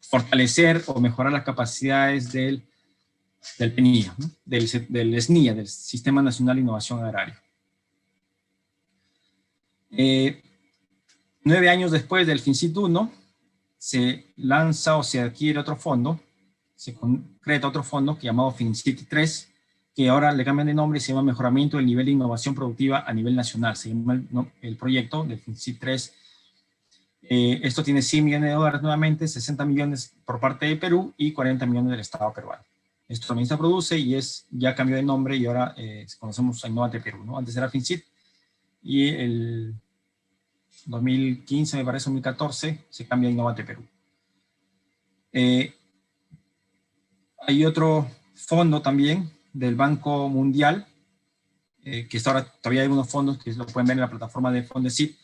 fortalecer o mejorar las capacidades del PENIA, ¿no? del SNIA, del Sistema Nacional de Innovación Agraria. 9 años después del FinCit 1, se lanza o se adquiere otro fondo, se concreta otro fondo llamado FinCit 3, que ahora le cambian de nombre y se llama Mejoramiento del Nivel de Innovación Productiva a Nivel Nacional. Se llama el proyecto del FinCit 3. Esto tiene 100 millones de dólares nuevamente, 60 millones por parte de Perú y 40 millones del Estado peruano. Esto también se produce y ya cambió de nombre y ahora conocemos a Innovate Perú, ¿no? Antes era FinCit y el 2015, me parece, 2014, se cambia a Innovate Perú. Hay otro fondo también del Banco Mundial, que hasta ahora todavía hay unos fondos que lo pueden ver en la plataforma de Fondesit,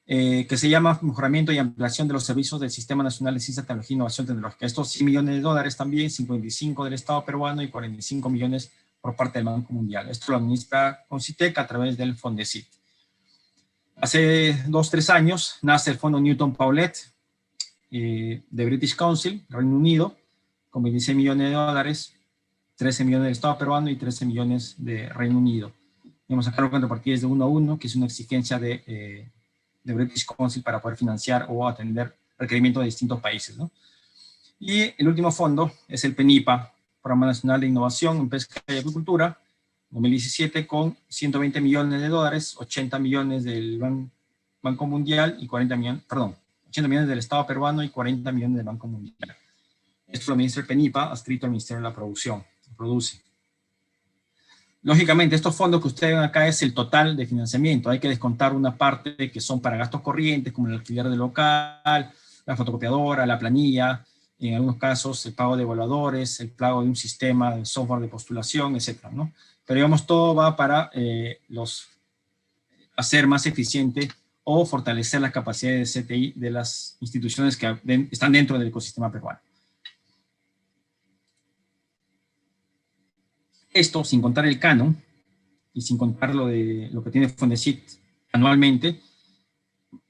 que se llama Mejoramiento y Ampliación de los Servicios del Sistema Nacional de Ciencia, Tecnología e Innovación Tecnológica. Estos 100 millones de dólares también, 55 del Estado peruano y 45 millones por parte del Banco Mundial. Esto lo administra Concitec a través del Fondesit. Hace 2-3 años nace el fondo Newton Paulet de British Council, Reino Unido, con 26 millones de dólares, 13 millones del Estado peruano y 13 millones de Reino Unido. Vamos a sacar contrapartidas de 1 a 1, que es una exigencia de British Council para poder financiar o atender requerimientos de distintos países, ¿no? Y el último fondo es el PENIPA, Programa Nacional de Innovación en Pesca y Acuicultura, 2017, con 120 millones de dólares, 80 millones del Banco Mundial y 40 millones, perdón, 80 millones del Estado peruano y 40 millones del Banco Mundial. Esto lo administra el PENIPA, adscrito al Ministerio de la Producción, produce. Lógicamente, estos fondos que ustedes ven acá es el total de financiamiento. Hay que descontar una parte que son para gastos corrientes, como el alquiler del local, la fotocopiadora, la planilla, en algunos casos el pago de evaluadores, el pago de un sistema de software de postulación, etcétera, ¿no? Pero digamos, todo va para hacer más eficiente o fortalecer las capacidades de CTI de las instituciones que están dentro del ecosistema peruano. Esto sin contar el canon y sin contar lo que tiene Fondesit anualmente,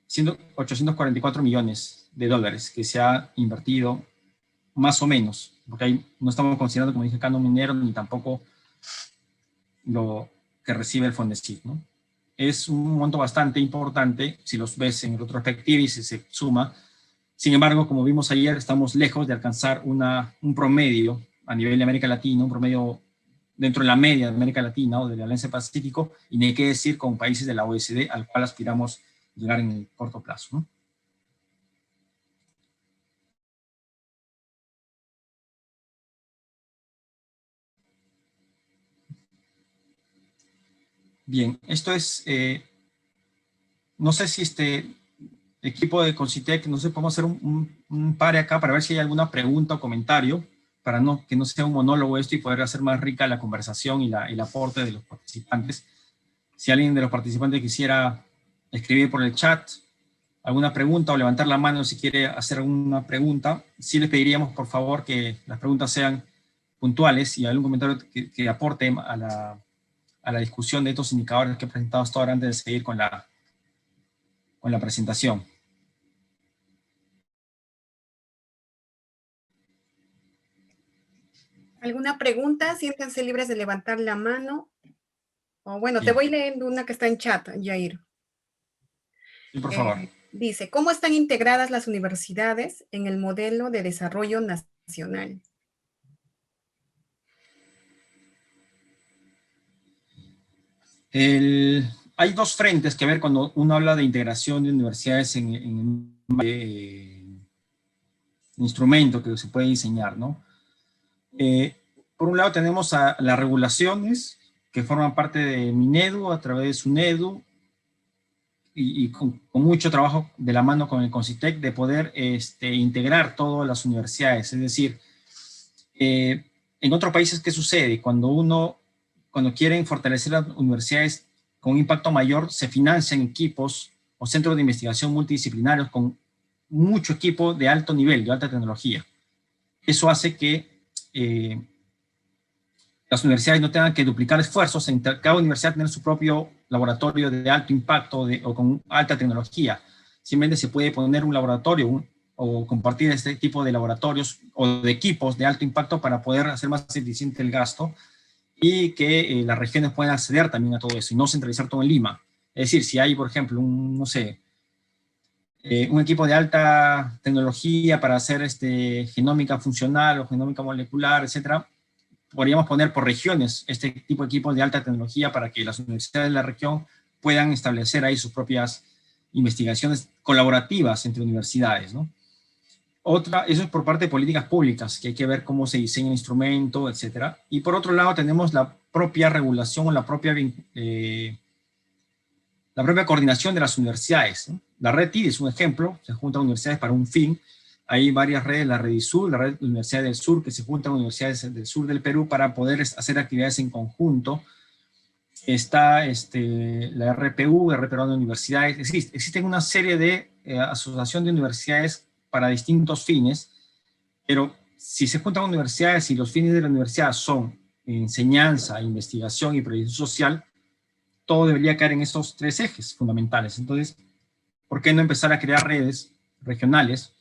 siendo 844 millones de dólares que se ha invertido más o menos, porque ahí no estamos considerando, como dije, canon minero ni tampoco lo que recibe el Fondesit, ¿no? Es un monto bastante importante si los ves en retrospectiva y si se suma. Sin embargo, como vimos ayer, estamos lejos de alcanzar un promedio a nivel de América Latina, un promedio dentro de la media de América Latina o de la Alianza Pacífico, y ni qué decir con países de la OECD al cual aspiramos llegar en el corto plazo, ¿no? Bien, esto es, no sé si este equipo de Concitec, no sé, podemos hacer un pare acá para ver si hay alguna pregunta o comentario, para que no sea un monólogo esto y poder hacer más rica la conversación y el aporte de los participantes. Si alguien de los participantes quisiera escribir por el chat alguna pregunta o levantar la mano si quiere hacer alguna pregunta, sí les pediríamos por favor que las preguntas sean puntuales y algún comentario que aporte a la discusión de estos indicadores que he presentado hasta ahora antes de seguir con la presentación. ¿Alguna pregunta? Siéntanse libres de levantar la mano. O bueno, Bien. te voy leyendo una que está en chat, Jair. Sí, por favor. Dice, ¿cómo están integradas las universidades en el modelo de desarrollo nacional? Hay dos frentes que ver cuando uno habla de integración de universidades en instrumento que se puede diseñar, ¿no? Por un lado tenemos a las regulaciones que forman parte de Minedu a través de SUNEDU y con mucho trabajo de la mano con el Concitec de poder integrar todas las universidades. Es decir, en otros países, ¿qué sucede? Cuando quieren fortalecer las universidades con un impacto mayor, se financian equipos o centros de investigación multidisciplinarios con mucho equipo de alto nivel, de alta tecnología. Eso hace que las universidades no tengan que duplicar esfuerzos, cada universidad tener su propio laboratorio de alto impacto o con alta tecnología. Simplemente se puede poner un laboratorio o compartir este tipo de laboratorios o de equipos de alto impacto para poder hacer más eficiente el gasto y que las regiones puedan acceder también a todo eso y no centralizar todo en Lima. Es decir, si hay, por ejemplo, no sé, un equipo de alta tecnología para hacer genómica funcional o genómica molecular, etcétera. Podríamos poner por regiones este tipo de equipos de alta tecnología para que las universidades de la región puedan establecer ahí sus propias investigaciones colaborativas entre universidades, ¿no? Eso es por parte de políticas públicas, que hay que ver cómo se diseña el instrumento, etcétera. Y por otro lado tenemos la propia regulación o la propia coordinación de las universidades, ¿no? La red TID es un ejemplo, se juntan universidades para un fin. Hay varias redes, la REDISUR, la Red Universidad del Sur, que se juntan universidades del sur del Perú para poder hacer actividades en conjunto. Está la RPU, Red Peruana de Universidades. Existen una serie de asociación de universidades para distintos fines, pero si se juntan universidades y los fines de la universidad son enseñanza, investigación y proyección social, todo debería caer en esos tres ejes fundamentales. Entonces, ¿por qué no empezar a crear redes regionales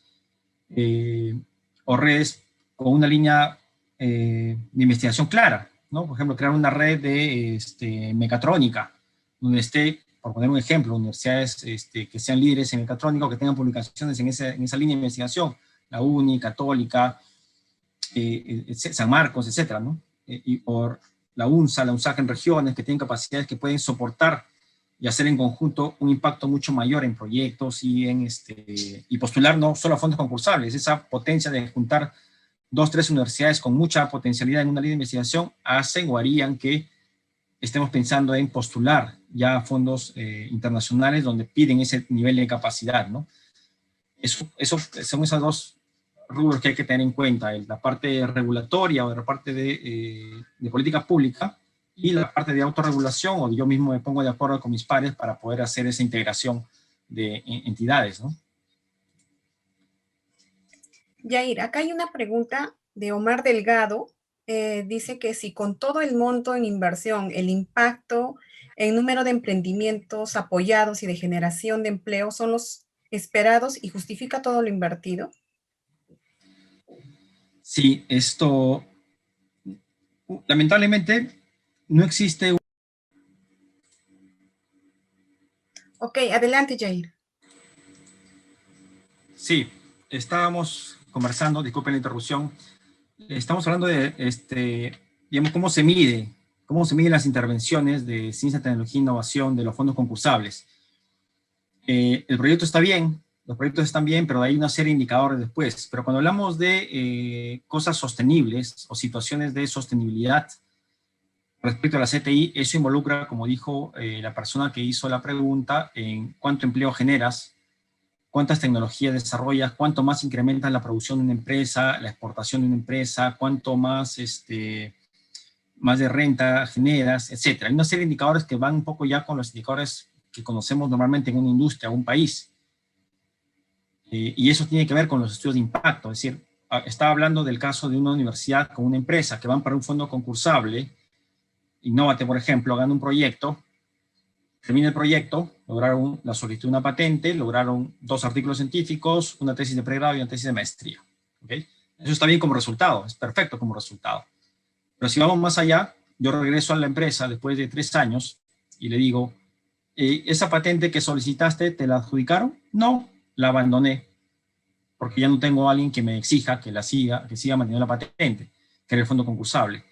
o redes con una línea de investigación clara, ¿no? Por ejemplo, crear una red de mecatrónica, donde esté, por poner un ejemplo, universidades que sean líderes en mecatrónica o que tengan publicaciones en esa línea de investigación, la UNI, Católica, San Marcos, etcétera, ¿no? Y por la UNSA, la UNSAC en regiones que tienen capacidades que pueden soportar y hacer en conjunto un impacto mucho mayor en proyectos y, y postular no solo a fondos concursables. Esa potencia de juntar 2 o 3 universidades con mucha potencialidad en una línea de investigación hacen o harían que estemos pensando en postular ya fondos internacionales donde piden ese nivel de capacidad, ¿no? Eso son esos dos rubros que hay que tener en cuenta, la parte regulatoria o la parte de política pública y la parte de autorregulación, o yo mismo me pongo de acuerdo con mis pares para poder hacer esa integración de entidades, ¿no? Yair, acá hay una pregunta de Omar Delgado. Dice que si con todo el monto en inversión, el impacto en número de emprendimientos apoyados y de generación de empleo son los esperados y justifica todo lo invertido. Sí, lamentablemente no existe. Ok, adelante, Yair. Sí, estábamos conversando, disculpen la interrupción, estamos hablando de, digamos, cómo se miden las intervenciones de ciencia, tecnología e innovación de los fondos concursables. El proyecto está bien, los proyectos están bien, pero hay una serie de indicadores después. Pero cuando hablamos de cosas sostenibles o situaciones de sostenibilidad respecto a la CTI, eso involucra, como dijo la persona que hizo la pregunta, en cuánto empleo generas, cuántas tecnologías desarrollas, cuánto más incrementas la producción de una empresa, la exportación de una empresa, cuánto más, más de renta generas, etc. Hay una serie de indicadores que van un poco ya con los indicadores que conocemos normalmente en una industria o un país. Y eso tiene que ver con los estudios de impacto. Es decir, estaba hablando del caso de una universidad con una empresa que van para un fondo concursable. Innovate, por ejemplo, gana un proyecto, termina el proyecto, lograron la solicitud de una patente, lograron 2 artículos científicos, una tesis de pregrado y una tesis de maestría. ¿Okay? Eso está bien como resultado, es perfecto como resultado. Pero si vamos más allá, yo regreso a la empresa después de 3 años y le digo, ¿esa patente que solicitaste te la adjudicaron? No, la abandoné, porque ya no tengo a alguien que me exija que siga manteniendo la patente, que era el fondo concursable.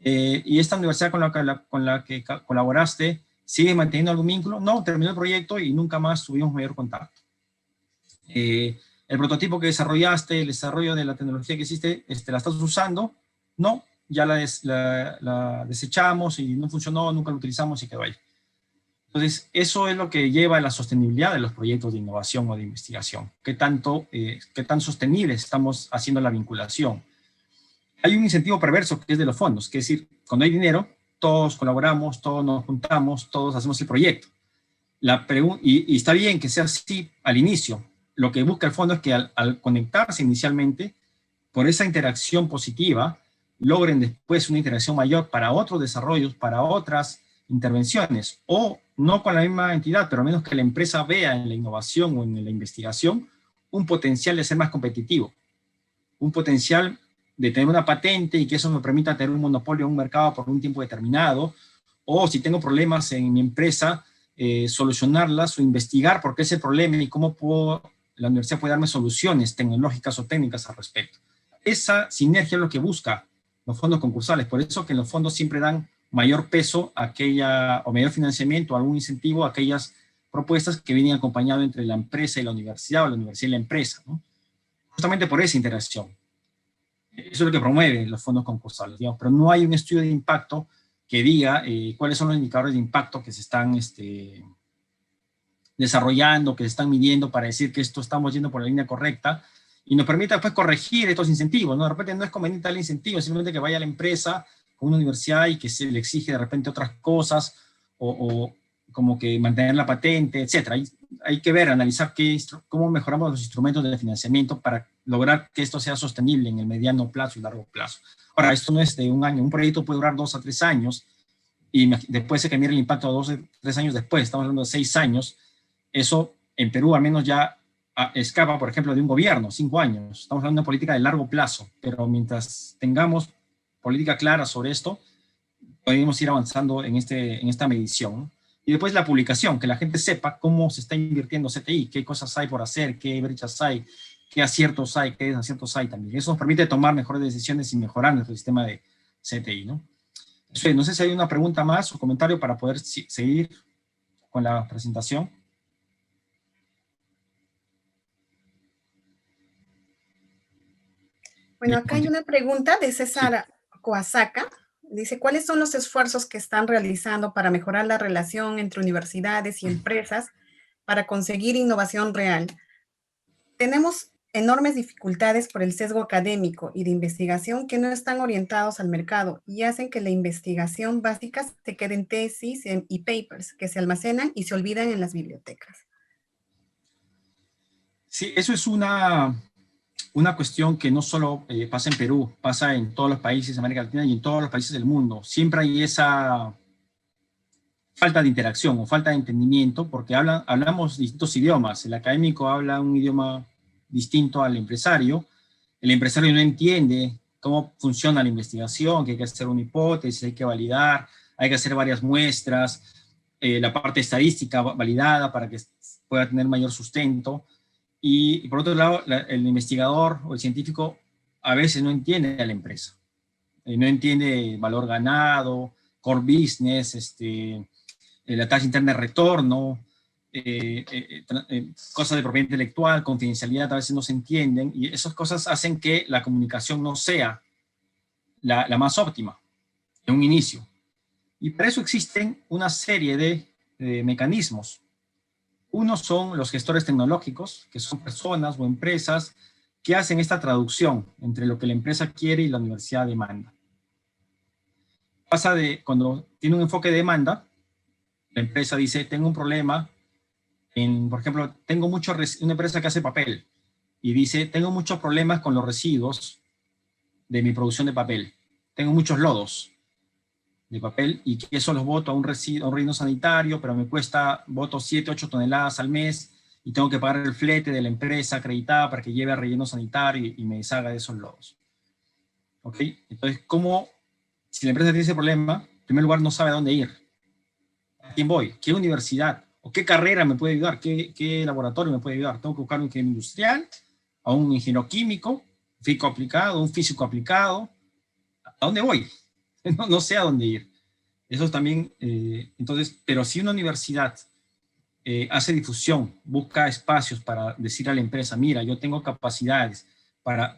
¿Y esta universidad con la que colaboraste sigue manteniendo algún vínculo? No, terminó el proyecto y nunca más tuvimos mayor contacto. El prototipo que desarrollaste, el desarrollo de la tecnología que hiciste, ¿la estás usando? No, ya la desechamos y no funcionó, nunca lo utilizamos y quedó ahí. Entonces, eso es lo que lleva a la sostenibilidad de los proyectos de innovación o de investigación. ¿Qué tan sostenibles estamos haciendo la vinculación? Hay un incentivo perverso que es de los fondos, que es decir, cuando hay dinero, todos colaboramos, todos nos juntamos, todos hacemos el proyecto. Y está bien que sea así al inicio. Lo que busca el fondo es que al conectarse inicialmente, por esa interacción positiva, logren después una interacción mayor para otros desarrollos, para otras intervenciones, o no con la misma entidad, pero al menos que la empresa vea en la innovación o en la investigación un potencial de ser más competitivo, un potencial de tener una patente y que eso me permita tener un monopolio en un mercado por un tiempo determinado, o si tengo problemas en mi empresa, solucionarlas o investigar por qué es el problema y cómo puedo la universidad puede darme soluciones tecnológicas o técnicas al respecto. Esa sinergia es lo que busca los fondos concursales, por eso que los fondos siempre dan mayor peso a aquella, o mayor financiamiento, algún incentivo a aquellas propuestas que vienen acompañado entre la empresa y la universidad, o la universidad y la empresa, ¿no? Justamente por esa interacción. Eso es lo que promueven los fondos concursales, digamos, pero no hay un estudio de impacto que diga cuáles son los indicadores de impacto que se están desarrollando, que se están midiendo para decir que esto estamos yendo por la línea correcta, y nos permite después corregir estos incentivos, ¿no? De repente no es conveniente darle incentivo, simplemente que vaya a la empresa con una universidad y que se le exige de repente otras cosas, o como que mantener la patente, etcétera. Hay que ver, analizar cómo mejoramos los instrumentos de financiamiento para lograr que esto sea sostenible en el mediano plazo y largo plazo. Ahora, esto no es de un año, un proyecto puede durar 2 a 3 años, y después se que mire el impacto 2 a 3 años después, estamos hablando de 6 años, eso en Perú al menos ya escapa, por ejemplo, de un gobierno, 5 años. Estamos hablando de una política de largo plazo, pero mientras tengamos política clara sobre esto, podemos ir avanzando en esta medición, ¿no? Y después la publicación, que la gente sepa cómo se está invirtiendo CTI, qué cosas hay por hacer, qué brechas hay, qué aciertos hay, qué desaciertos hay también. Eso nos permite tomar mejores decisiones y mejorar nuestro sistema de CTI, ¿no? No sé si hay una pregunta más o comentario para poder seguir con la presentación. Bueno, acá hay una pregunta de César Coasaca. Dice, ¿cuáles son los esfuerzos que están realizando para mejorar la relación entre universidades y empresas para conseguir innovación real? Tenemos enormes dificultades por el sesgo académico y de investigación que no están orientados al mercado y hacen que la investigación básica se quede en tesis y papers que se almacenan y se olvidan en las bibliotecas. Sí, eso es una cuestión que no solo pasa en Perú, pasa en todos los países de América Latina y en todos los países del mundo. Siempre hay esa falta de interacción o falta de entendimiento, porque hablamos distintos idiomas. El académico habla un idioma distinto al empresario. El empresario no entiende cómo funciona la investigación, que hay que hacer una hipótesis, hay que validar, hay que hacer varias muestras, la parte estadística validada para que pueda tener mayor sustento. Y por otro lado, el investigador o el científico a veces no entiende a la empresa. No entiende valor ganado, core business, la tasa interna de retorno, cosas de propiedad intelectual, confidencialidad, a veces no se entienden, y esas cosas hacen que la comunicación no sea la más óptima en un inicio. Y para eso existen una serie de mecanismos. Uno son los gestores tecnológicos, que son personas o empresas que hacen esta traducción entre lo que la empresa quiere y la universidad demanda. Pasa de cuando tiene un enfoque de demanda, la empresa dice, tengo un problema, por ejemplo, tengo una empresa que hace papel, y dice, tengo muchos problemas con los residuos de mi producción de papel. Tengo muchos lodos de papel y que eso los boto a un relleno sanitario, pero me cuesta, boto 7, 8 toneladas al mes y tengo que pagar el flete de la empresa acreditada para que lleve al relleno sanitario y me deshaga de esos lodos. ¿Ok? Entonces, si la empresa tiene ese problema, en primer lugar no sabe a dónde ir. ¿A quién voy? ¿Qué universidad? ¿O qué carrera me puede ayudar? ¿Qué laboratorio me puede ayudar? Tengo que buscar un ingeniero industrial, a un ingeniero químico, físico aplicado, un físico aplicado. ¿A dónde voy? No sé a dónde ir. Eso también, entonces, pero si una universidad hace difusión, busca espacios para decir a la empresa, mira, yo tengo capacidades,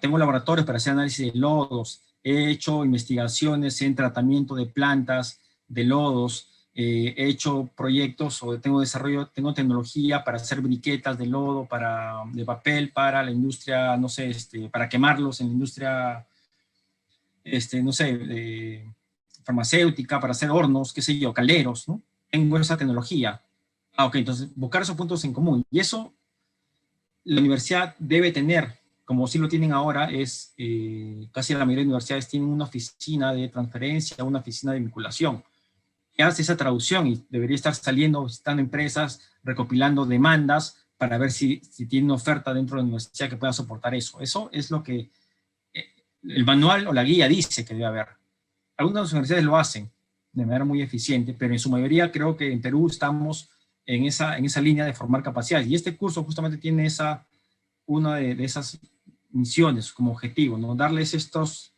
tengo laboratorios para hacer análisis de lodos, he hecho investigaciones en tratamiento de plantas de lodos, he hecho proyectos o tengo tecnología para hacer briquetas de lodo, de papel para la industria, no sé, para quemarlos en la industria, no sé, farmacéutica, para hacer hornos, qué sé yo, calderos, ¿no? Tengo esa tecnología. Ok, entonces buscar esos puntos en común. Y eso la universidad debe tener, como sí lo tienen ahora, casi la mayoría de universidades tienen una oficina de transferencia, una oficina de vinculación, que hace esa traducción y debería estar saliendo, están empresas recopilando demandas para ver si tienen una oferta dentro de la universidad que pueda soportar eso. Eso es lo que el manual o la guía dice que debe haber. Algunas universidades lo hacen de manera muy eficiente, pero en su mayoría creo que en Perú estamos en esa línea de formar capacidades. Y este curso justamente tiene esa una de esas misiones como objetivo, ¿no? Darles estos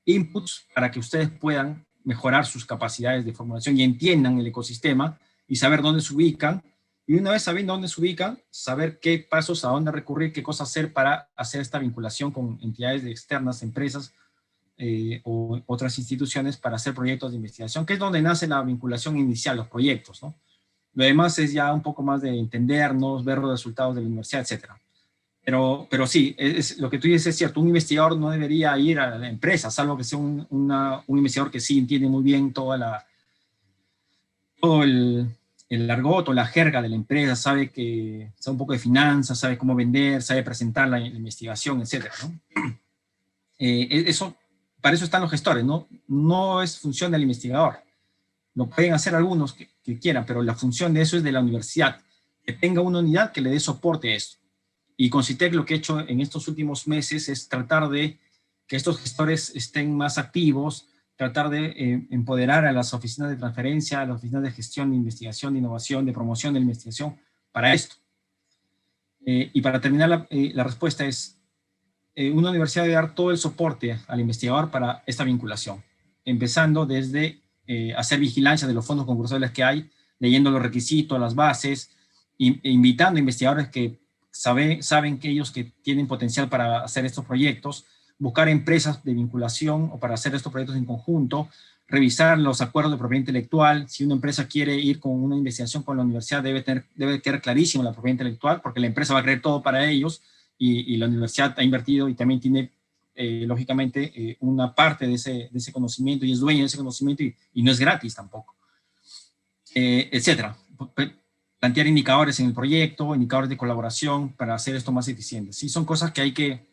inputs para que ustedes puedan mejorar sus capacidades de formulación y entiendan el ecosistema y saber dónde se ubican. Y una vez sabiendo dónde se ubican, saber qué pasos, a dónde recurrir, qué cosas hacer para hacer esta vinculación con entidades externas, empresas o otras instituciones para hacer proyectos de investigación, que es donde nace la vinculación inicial, los proyectos, ¿no? Lo demás es ya un poco más de entendernos, ver los resultados de la universidad, etcétera. Pero sí, lo que tú dices es cierto, un investigador no debería ir a la empresa, salvo que sea un investigador que sí entiende muy bien todo el argot o la jerga de la empresa, sabe un poco de finanzas, sabe cómo vender, sabe presentar la investigación, etcétera, ¿no? Para eso están los gestores, ¿no? No es función del investigador. Lo pueden hacer algunos que quieran, pero la función de eso es de la universidad, que tenga una unidad que le dé soporte a esto. Y con CITEC lo que he hecho en estos últimos meses es tratar de que estos gestores estén más activos, tratar de empoderar a las oficinas de transferencia, a las oficinas de gestión, de investigación, de innovación, de promoción de la investigación para esto. Y para terminar, la respuesta es, una universidad debe dar todo el soporte al investigador para esta vinculación, empezando desde hacer vigilancia de los fondos concursales que hay, leyendo los requisitos, las bases, invitando a investigadores que saben que ellos que tienen potencial para hacer estos proyectos, buscar empresas de vinculación o para hacer estos proyectos en conjunto, revisar los acuerdos de propiedad intelectual. Si una empresa quiere ir con una investigación con la universidad, debe quedar clarísimo la propiedad intelectual, porque la empresa va a querer todo para ellos, y la universidad ha invertido y también tiene, lógicamente, una parte de ese conocimiento y es dueño de ese conocimiento y no es gratis tampoco, etcétera. Plantear indicadores en el proyecto, indicadores de colaboración para hacer esto más eficiente. Sí, son cosas que hay que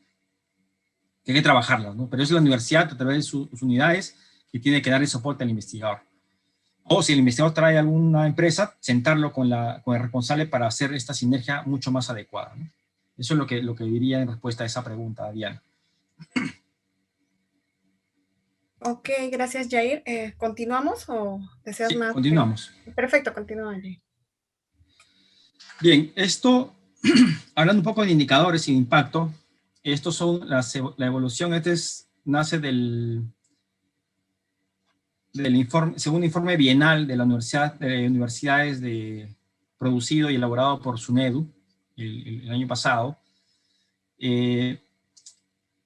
trabajarlas, ¿no? Pero es la universidad, a través de sus unidades, que tiene que dar el soporte al investigador. O si el investigador trae alguna empresa, sentarlo con el responsable para hacer esta sinergia mucho más adecuada, ¿no? Eso es lo que diría en respuesta a esa pregunta, Diana. Ok, gracias, Jair. ¿Continuamos o deseas Sí, más? continuamos. Perfecto, continúa, Jair. Bien, hablando un poco de indicadores y de impacto, estos son la evolución, nace del informe, segundo informe bienal de la Universidad de Universidades producido y elaborado por SUNEDU el año pasado. Es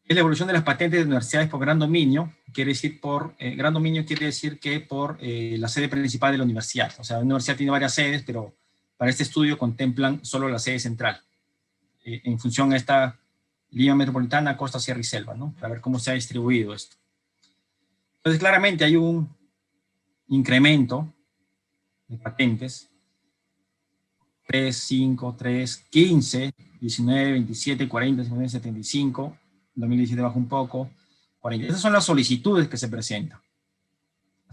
la evolución de las patentes de universidades por gran dominio, gran dominio quiere decir que por la sede principal de la universidad. O sea, la universidad tiene varias sedes, pero para este estudio contemplan solo la sede central, en función a esta Lima Metropolitana, Costa, Sierra y Selva, ¿no? Para ver cómo se ha distribuido esto. Entonces, claramente hay un incremento de patentes, 3, 5, 3, 15, 19, 27, 40, 59, 75, 2017 bajó un poco, 40. Esas son las solicitudes que se presentan.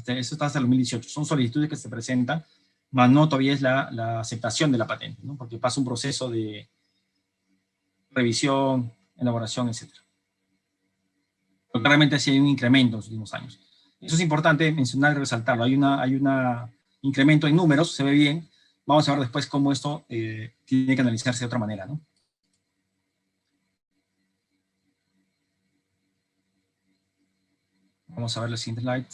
Eso está hasta el 2018. Son solicitudes que se presentan, más no todavía es la aceptación de la patente, ¿no? Porque pasa un proceso de revisión, elaboración, etc. Pero claramente sí hay un incremento en los últimos años. Eso es importante mencionar y resaltarlo. Hay un incremento en números, se ve bien. Vamos a ver después cómo esto tiene que analizarse de otra manera, ¿no? Vamos a ver la siguiente slide.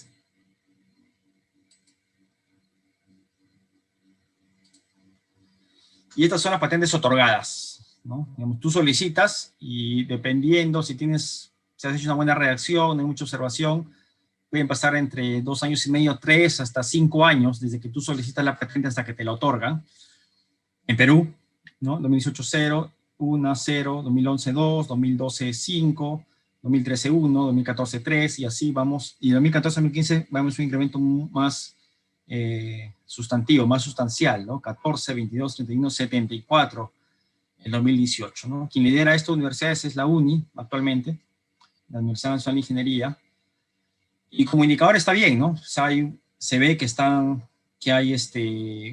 Y estas son las patentes otorgadas, ¿no? Digamos, tú solicitas y dependiendo si has hecho una buena redacción, no hay mucha observación, pueden pasar entre 2 años y medio, 3, hasta 5 años, desde que tú solicitas la patente hasta que te la otorgan. En Perú, ¿no? 2018, 0, 1, 0, 2011, 2, 2012, 5, 2013, 1, 2014, 3, y así vamos. Y 2014, 2015 vamos a un incremento más sustantivo, más sustancial, ¿no? 14, 22, 31, 74 en 2018, ¿no? Quien lidera estas universidades es la UNI, actualmente, la Universidad Nacional de Ingeniería. Y como indicador está bien, ¿no? O sea, se ve que hay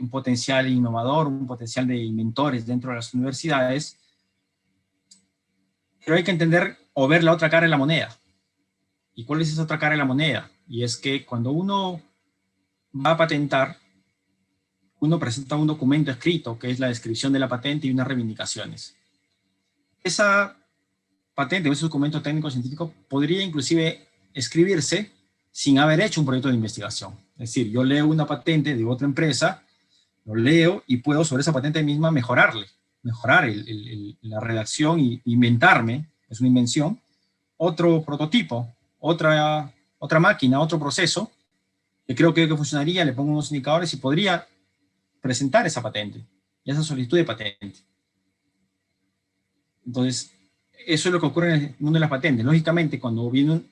un potencial innovador, un potencial de inventores dentro de las universidades, pero hay que entender o ver la otra cara de la moneda. ¿Y cuál es esa otra cara de la moneda? Y es que cuando uno va a patentar, uno presenta un documento escrito, que es la descripción de la patente y unas reivindicaciones. esa patente o ese documento técnico científico podría inclusive escribirse sin haber hecho un proyecto de investigación. Es decir, yo leo una patente de otra empresa, lo leo y puedo sobre esa patente misma mejorar la redacción y inventarme, es una invención, otro prototipo, otra máquina, otro proceso, que creo que funcionaría, le pongo unos indicadores y podría presentar esa patente, y esa solicitud de patente. Entonces, eso es lo que ocurre en el mundo de las patentes. Lógicamente, cuando viene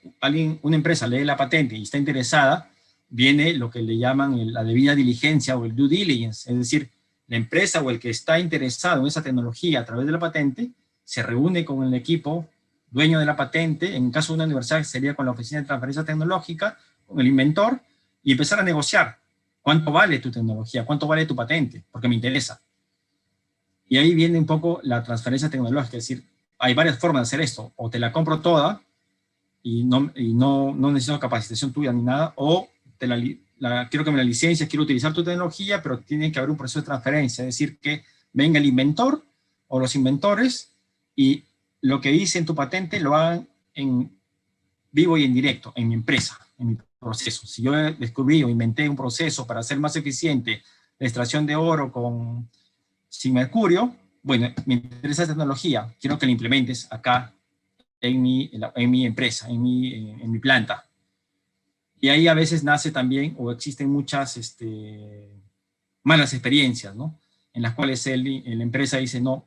una empresa lee la patente y está interesada, viene lo que le llaman la debida diligencia o el due diligence, es decir, la empresa o el que está interesado en esa tecnología a través de la patente se reúne con el equipo dueño de la patente, en caso de una universidad sería con la oficina de transferencia tecnológica, con el inventor, y empezar a negociar cuánto vale tu tecnología, cuánto vale tu patente, porque me interesa. Y ahí viene un poco la transferencia tecnológica, es decir, hay varias formas de hacer esto, o te la compro toda y no necesito capacitación tuya ni nada, o quiero que me la licencies, quiero utilizar tu tecnología, pero tiene que haber un proceso de transferencia, es decir, que venga el inventor o los inventores y lo que dice en tu patente lo hagan en vivo y en directo, en mi empresa, en mi proceso. Si yo descubrí o inventé un proceso para hacer más eficiente la extracción de oro sin mercurio, bueno, me interesa esa tecnología, quiero que la implementes acá en mi empresa, en mi planta. Y ahí a veces nace también, o existen muchas malas experiencias, ¿no? En las cuales la empresa dice, no,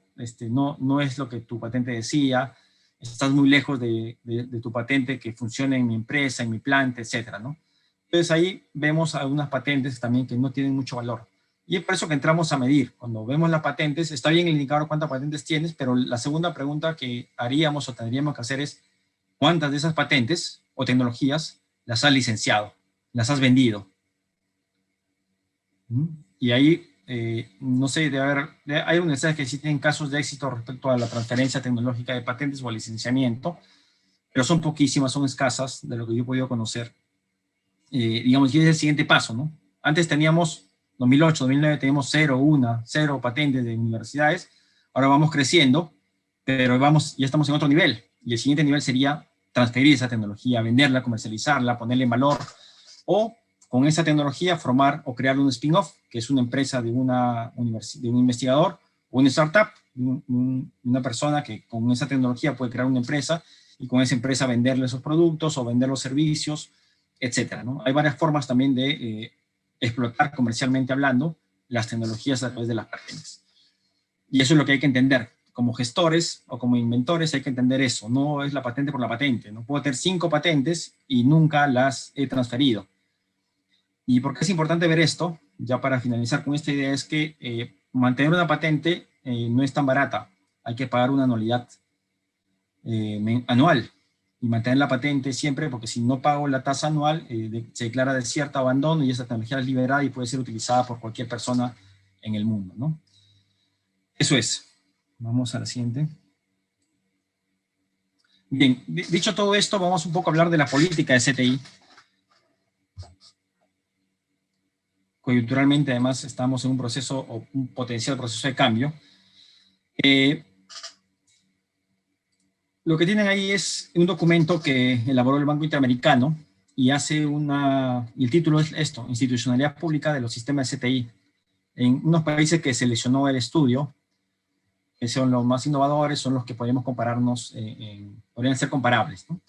no es lo que tu patente decía, estás muy lejos de tu patente que funcione en mi empresa, en mi planta, etcétera, ¿no? Entonces ahí vemos algunas patentes también que no tienen mucho valor. Y es por eso que entramos a medir. Cuando vemos las patentes, está bien el indicador cuántas patentes tienes, pero la segunda pregunta que haríamos o tendríamos que hacer es cuántas de esas patentes o tecnologías las has licenciado, las has vendido. Y ahí, no sé, hay universidades que sí tienen casos de éxito respecto a la transferencia tecnológica de patentes o al licenciamiento, pero son poquísimas, son escasas de lo que yo he podido conocer. Digamos, y es el siguiente paso, ¿no? Antes teníamos 2008, 2009 teníamos 0 patentes de universidades, ahora vamos creciendo, pero ya estamos en otro nivel, y el siguiente nivel sería transferir esa tecnología, venderla, comercializarla, ponerla en valor, o con esa tecnología formar o crear un spin-off, que es una empresa de un investigador, o una startup, una persona que con esa tecnología puede crear una empresa, y con esa empresa venderle esos productos, o vender los servicios, etcétera, ¿no? Hay varias formas también de explotar comercialmente hablando las tecnologías a través de las patentes. Y eso es lo que hay que entender. Como gestores o como inventores hay que entender eso. No es la patente por la patente. No puedo tener 5 patentes y nunca las he transferido. ¿Y por qué es importante ver esto? Ya para finalizar con esta idea es que mantener una patente no es tan barata. Hay que pagar una anualidad anual y mantener la patente siempre, porque si no pago la tasa anual, se declara desierta, abandono, y esa tecnología es liberada y puede ser utilizada por cualquier persona en el mundo, ¿no? Eso es. Vamos a la siguiente. Bien, dicho todo esto, vamos un poco a hablar de la política de CTI. Coyunturalmente, además, estamos en un proceso, o un potencial proceso de cambio. Lo que tienen ahí es un documento que elaboró el Banco Interamericano y el título es esto: Institucionalidad Pública de los Sistemas de CTI. En unos países que seleccionó el estudio, que son los más innovadores, son los que podemos compararnos, podrían ser comparables, ¿no?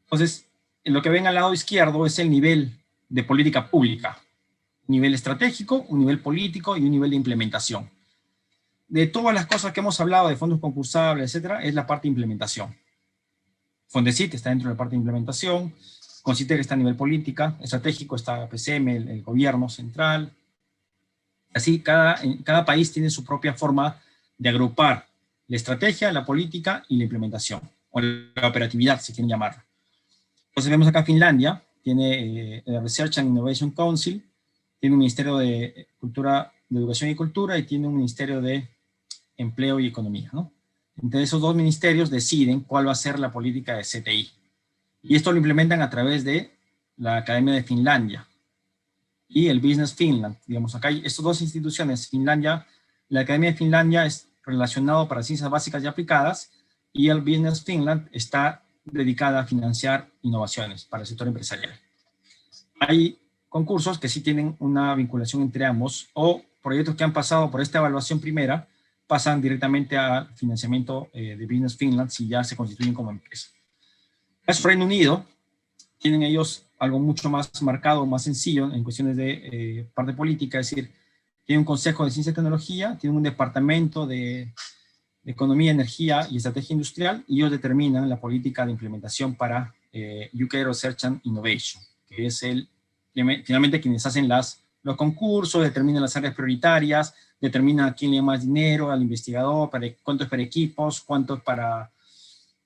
Entonces, lo que ven al lado izquierdo es el nivel de política pública, un nivel estratégico, un nivel político y un nivel de implementación. De todas las cosas que hemos hablado, de fondos concursables, etcétera, es la parte de implementación. Fondesit está dentro de la parte de implementación, CONCITEC está a nivel política, estratégico está PCM, el gobierno central. Así, cada país tiene su propia forma de agrupar la estrategia, la política y la implementación, o la operatividad, si quieren llamarla. Entonces vemos acá Finlandia, tiene el Research and Innovation Council, tiene un Ministerio de Educación y Cultura, y tiene un Ministerio de Empleo y Economía, ¿no? Entre esos 2 ministerios deciden cuál va a ser la política de CTI. Y esto lo implementan a través de la Academia de Finlandia y el Business Finland. Digamos, acá hay estas 2 instituciones. Finlandia, la Academia de Finlandia relacionado para ciencias básicas y aplicadas, y el Business Finland está dedicada a financiar innovaciones para el sector empresarial. Hay concursos que sí tienen una vinculación entre ambos, o proyectos que han pasado por esta evaluación primera pasan directamente al financiamiento de Business Finland si ya se constituyen como empresa. Es Reino Unido, tienen ellos algo mucho más marcado, más sencillo en cuestiones de parte política, es decir, tienen un consejo de ciencia y tecnología, tienen un departamento de economía, energía y estrategia industrial, y ellos determinan la política de implementación para UK Research and Innovation, que es finalmente quienes hacen los concursos, determinan las áreas prioritarias, determinan a quién le da más dinero, al investigador, cuánto es para equipos, cuánto es para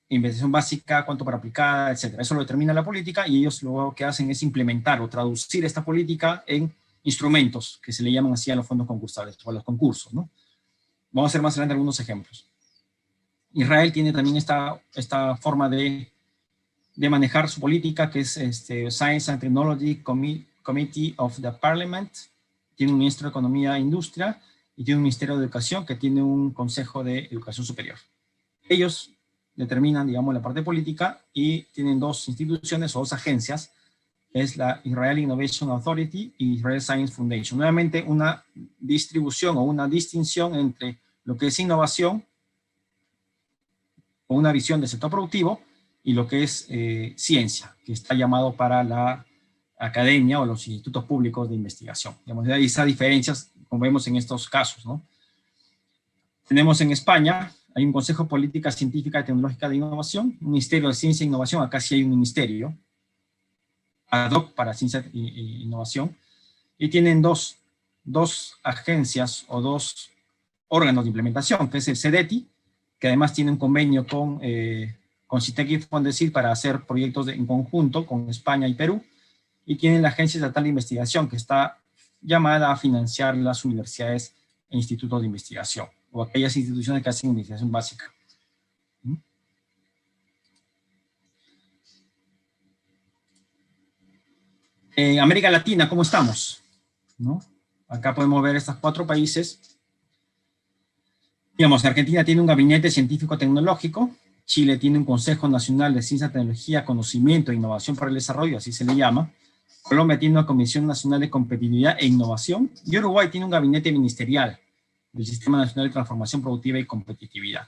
investigación básica, cuánto para aplicada, etc. Eso lo determina la política, y ellos luego lo que hacen es implementar o traducir esta política en instrumentos que se le llaman así a los fondos concursables, o a los concursos, ¿no? Vamos a hacer más adelante algunos ejemplos. Israel tiene también esta forma de manejar su política, que es Science and Technology Committee of the Parliament. Tiene un ministro de Economía e Industria, y tiene un ministerio de Educación que tiene un consejo de educación superior. Ellos determinan, digamos, la parte política, y tienen dos instituciones o dos agencias, es la Israel Innovation Authority y Israel Science Foundation. Nuevamente una distribución o una distinción entre lo que es innovación o una visión del sector productivo y lo que es ciencia, que está llamado para la academia o los institutos públicos de investigación. Digamos, hay esas diferencias, como vemos en estos casos, ¿no? Tenemos en España, hay un Consejo de Política Científica y Tecnológica de Innovación, un Ministerio de Ciencia e Innovación, acá sí hay un ministerio, ad hoc para ciencia e innovación, y tienen dos agencias o dos órganos de implementación, que es el CEDETI, que además tiene un convenio con CITEC y Fondesit para hacer proyectos en conjunto con España y Perú, y tienen la Agencia Estatal de Investigación, que está llamada a financiar las universidades e institutos de investigación, o aquellas instituciones que hacen investigación básica. En América Latina, ¿cómo estamos? ¿No? Acá podemos ver estos 4 países. Digamos, Argentina tiene un gabinete científico-tecnológico, Chile tiene un Consejo Nacional de Ciencia, Tecnología, Conocimiento e Innovación para el Desarrollo, así se le llama. Colombia tiene una Comisión Nacional de Competitividad e Innovación, y Uruguay tiene un gabinete ministerial del Sistema Nacional de Transformación Productiva y Competitividad.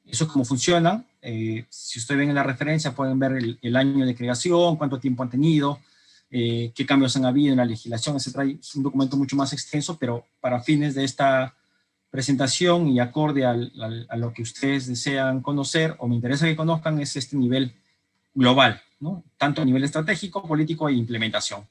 Eso es cómo funciona. Si ustedes ven en la referencia, pueden ver el año de creación, cuánto tiempo han tenido, qué cambios han habido en la legislación, etc. Es un documento mucho más extenso, pero para fines de esta presentación y acorde a lo que ustedes desean conocer o me interesa que conozcan, es este nivel global, ¿no? Tanto a nivel estratégico, político e implementación.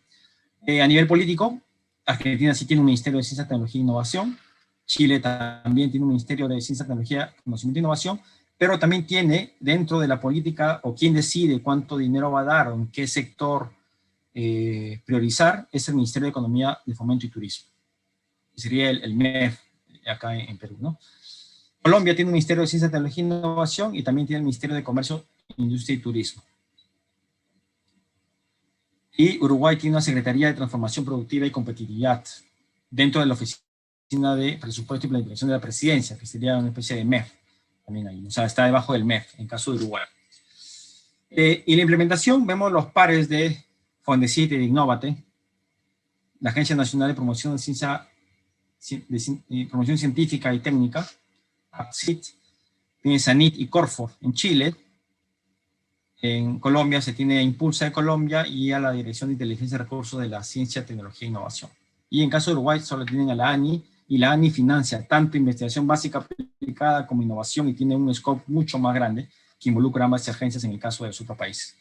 A nivel político, Argentina sí tiene un Ministerio de Ciencia, Tecnología e Innovación, Chile también tiene un Ministerio de Ciencia, Tecnología, Conocimiento e Innovación, pero también tiene dentro de la política, o quién decide cuánto dinero va a dar o en qué sector priorizar, es el Ministerio de Economía, de Fomento y Turismo. Sería el MEF acá en Perú, ¿no? Colombia tiene un Ministerio de Ciencia, Tecnología e Innovación, y también tiene el Ministerio de Comercio, Industria y Turismo. Y Uruguay tiene una Secretaría de Transformación Productiva y Competitividad dentro de la Oficina de Presupuesto y Planificación de la Presidencia, que sería una especie de MEF, también ahí, o sea, está debajo del MEF, en caso de Uruguay. Y la implementación, vemos los pares de Fondesit y de Innovate, la Agencia Nacional de Promoción de Ciencia, Promoción Científica y Técnica, APCIT, tiene SANIT y Corfo en Chile. En Colombia se tiene a Impulsa de Colombia y a la Dirección de Inteligencia y Recursos de la Ciencia, Tecnología e Innovación. Y en caso de Uruguay solo tienen a la ANI, y la ANI financia tanto investigación básica aplicada como innovación, y tiene un scope mucho más grande que involucra ambas agencias en el caso de los otros países.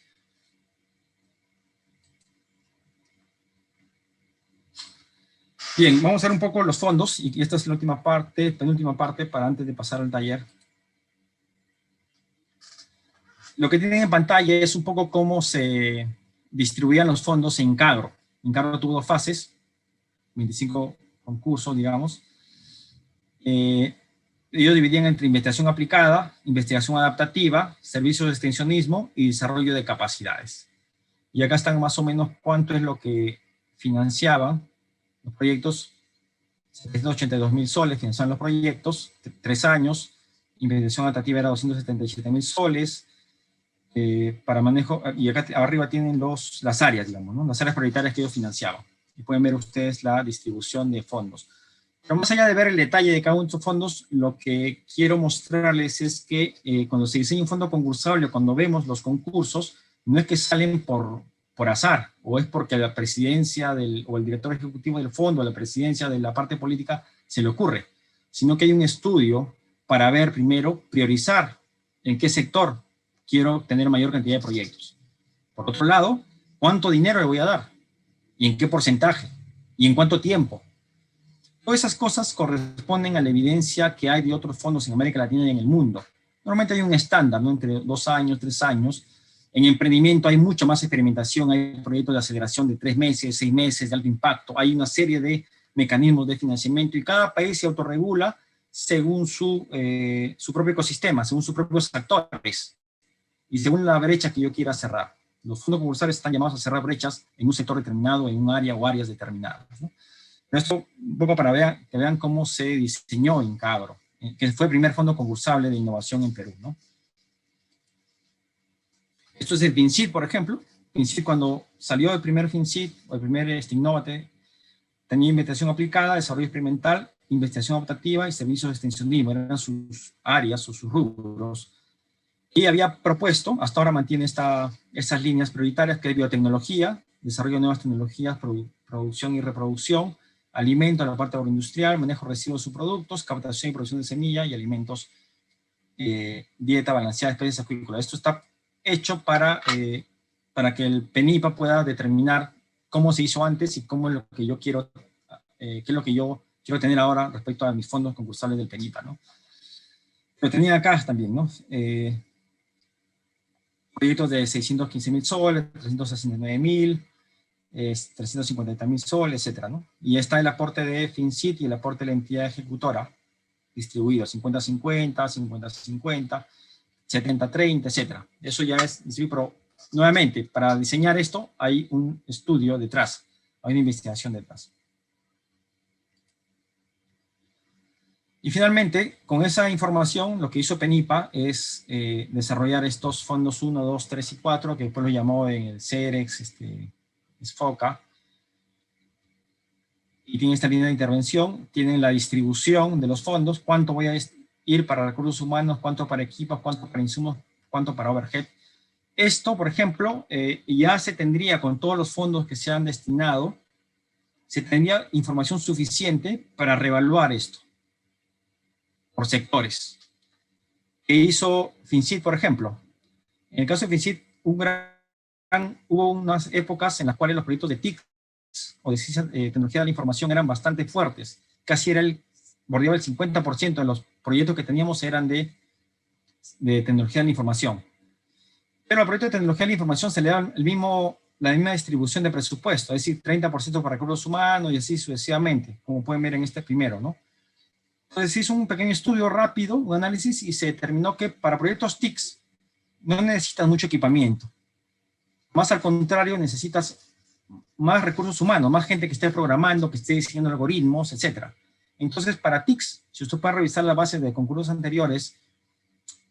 Bien, vamos a ver un poco los fondos, y esta es la última parte, penúltima parte, para antes de pasar al taller. Lo que tienen en pantalla es un poco cómo se distribuían los fondos en Incagro. Incagro tuvo 2 fases, 25 concursos, digamos. Ellos dividían entre investigación aplicada, investigación adaptativa, servicios de extensionismo y desarrollo de capacidades. Y acá están más o menos cuánto es lo que financiaban los proyectos 782.000 soles financiaron los proyectos, 3 años, investigación atractiva era 277.000 soles, para manejo, y acá arriba tienen las áreas, digamos, ¿no? Las áreas prioritarias que ellos financiaban. Y pueden ver ustedes la distribución de fondos. Pero más allá de ver el detalle de cada uno de estos fondos, lo que quiero mostrarles es que cuando se diseña un fondo concursable, cuando vemos los concursos, no es que salen por azar, o es porque la presidencia o el director ejecutivo del fondo, o la presidencia de la parte política, se le ocurre, sino que hay un estudio para ver primero, priorizar en qué sector quiero tener mayor cantidad de proyectos. Por otro lado, ¿cuánto dinero le voy a dar? ¿Y en qué porcentaje? ¿Y en cuánto tiempo? Todas esas cosas corresponden a la evidencia que hay de otros fondos en América Latina y en el mundo. Normalmente hay un estándar, ¿no? Entre 2 años, 3 años. En emprendimiento hay mucha más experimentación, hay proyectos de aceleración de 3 meses, 6 meses de alto impacto, hay una serie de mecanismos de financiamiento y cada país se autorregula según su propio ecosistema, según sus propios actores y según la brecha que yo quiera cerrar. Los fondos concursables están llamados a cerrar brechas en un sector determinado, en un área o áreas determinadas, ¿no? Pero esto un poco para que vean cómo se diseñó Incabro, que fue el primer fondo concursable de innovación en Perú, ¿no? Esto es el FinSeed, por ejemplo. FinSeed, cuando salió el primer FinSeed, o el primer Innovate, tenía investigación aplicada, desarrollo experimental, investigación adaptativa y servicios de extensión de IVA, eran sus áreas o sus rubros. Y había propuesto, hasta ahora mantiene estas líneas prioritarias, que es biotecnología, desarrollo de nuevas tecnologías, producción y reproducción, alimento, la parte agroindustrial, manejo de residuos de subproductos, captación y producción de semilla y alimentos, dieta balanceada de especies acuícolas. Esto está hecho para que el PENIPA pueda determinar cómo se hizo antes y cómo es lo que yo quiero, qué es lo que yo quiero tener ahora respecto a mis fondos concursables del PENIPA, ¿no? Lo tenía acá también, ¿no? Proyectos de 615.000 soles, 369.000, 350.000 soles, etcétera, ¿no? Y está el aporte de FinSeed y el aporte de la entidad ejecutora, distribuido 50-50, 50-50, 70-30, etcétera. Eso ya es, pero nuevamente, para diseñar esto hay un estudio detrás, hay una investigación detrás. Y finalmente, con esa información, lo que hizo PENIPA es desarrollar estos fondos 1, 2, 3 y 4, que después lo llamó en el CEREX, SFOCA, y tiene esta línea de intervención, tienen la distribución de los fondos, cuánto voy a ir para recursos humanos, cuánto para equipos, cuánto para insumos, cuánto para overhead. Esto, por ejemplo, ya se tendría con todos los fondos que se han destinado, se tendría información suficiente para reevaluar esto por sectores. ¿Qué hizo FinSeed, por ejemplo? En el caso de FinSeed, hubo unas épocas en las cuales los proyectos de TIC o de tecnología de la información eran bastante fuertes. Casi bordeaba el 50% de los proyectos que teníamos eran de tecnología de la información. Pero al proyecto de tecnología de la información se le da la misma distribución de presupuesto, es decir, 30% para recursos humanos y así sucesivamente, como pueden ver en este primero, ¿no? Entonces se hizo un pequeño estudio rápido, un análisis, y se determinó que para proyectos TICs no necesitas mucho equipamiento. Más al contrario, necesitas más recursos humanos, más gente que esté programando, que esté diseñando algoritmos, etc. Entonces, para TICs, si usted puede revisar la base de concursos anteriores,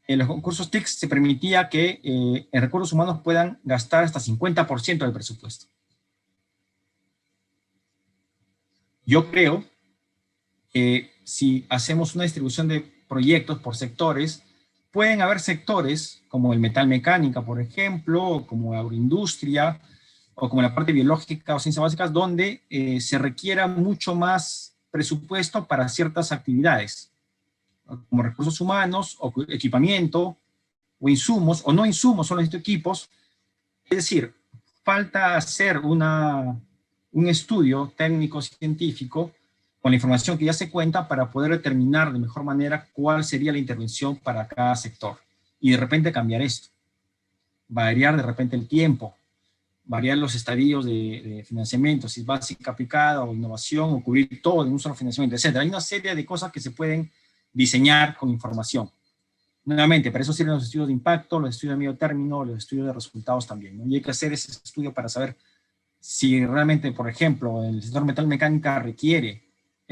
en los concursos TICs se permitía que en recursos humanos puedan gastar hasta 50% del presupuesto. Yo creo que si hacemos una distribución de proyectos por sectores, pueden haber sectores como el metal mecánica, por ejemplo, o como agroindustria, o como la parte biológica o ciencias básicas, donde se requiera mucho más presupuesto para ciertas actividades, como recursos humanos, o equipamiento, o insumos, o no insumos, solo estos equipos. Es decir, falta hacer un estudio técnico-científico con la información que ya se cuenta para poder determinar de mejor manera cuál sería la intervención para cada sector. Y de repente cambiar esto. Variar de repente el tiempo, variar los estadios de financiamiento, si es básica, aplicada o innovación, o cubrir todo en un solo financiamiento, etc. Hay una serie de cosas que se pueden diseñar con información. Nuevamente, para eso sirven los estudios de impacto, los estudios de medio término, los estudios de resultados también, ¿no? Y hay que hacer ese estudio para saber si realmente, por ejemplo, el sector metal mecánica requiere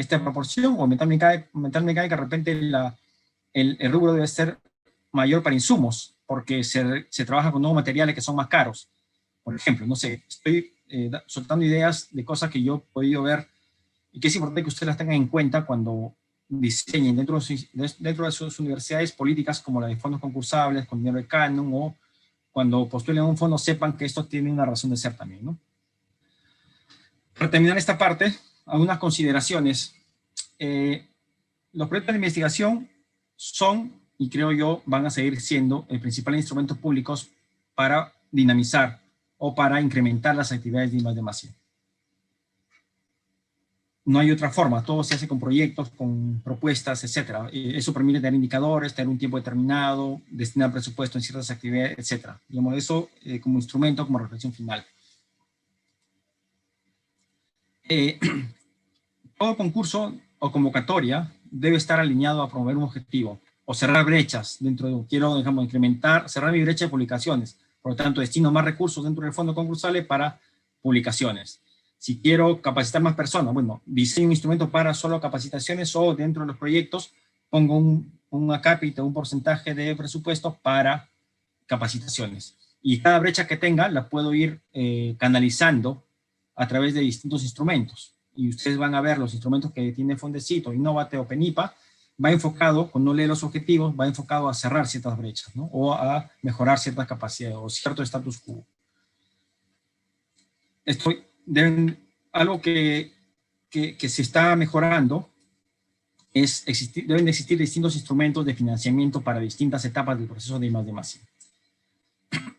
esta proporción, o metal mecánica, de repente el rubro debe ser mayor para insumos, porque se trabaja con nuevos materiales que son más caros. Por ejemplo, no sé, estoy soltando ideas de cosas que yo he podido ver y que es importante que ustedes las tengan en cuenta cuando diseñen dentro de sus universidades políticas como la de fondos concursables, con dinero de canon, o cuando postulen un fondo sepan que esto tiene una razón de ser también, ¿no? Para terminar esta parte, algunas consideraciones. Los proyectos de investigación son, y creo yo, van a seguir siendo el principal instrumento público para dinamizar o para incrementar las actividades de I+D+I. No hay otra forma, todo se hace con proyectos, con propuestas, etc. Eso permite tener indicadores, tener un tiempo determinado, destinar presupuesto en ciertas actividades, etc. Digamos, eso como instrumento, como reflexión final. Todo concurso o convocatoria debe estar alineado a promover un objetivo o cerrar brechas dentro de, quiero, digamos, cerrar mi brecha de publicaciones. Por lo tanto, destino más recursos dentro del fondo concursable para publicaciones. Si quiero capacitar más personas, bueno, diseño un instrumento para solo capacitaciones, o dentro de los proyectos pongo un acápite, un porcentaje de presupuesto para capacitaciones. Y cada brecha que tenga la puedo ir canalizando a través de distintos instrumentos. Y ustedes van a ver los instrumentos que tiene Fondecito, Innovate o PENIPA, va enfocado, cuando lee los objetivos, va enfocado a cerrar ciertas brechas, ¿no? O a mejorar ciertas capacidades o cierto status quo. Algo que se está mejorando es deben de existir distintos instrumentos de financiamiento para distintas etapas del proceso de I+D+I.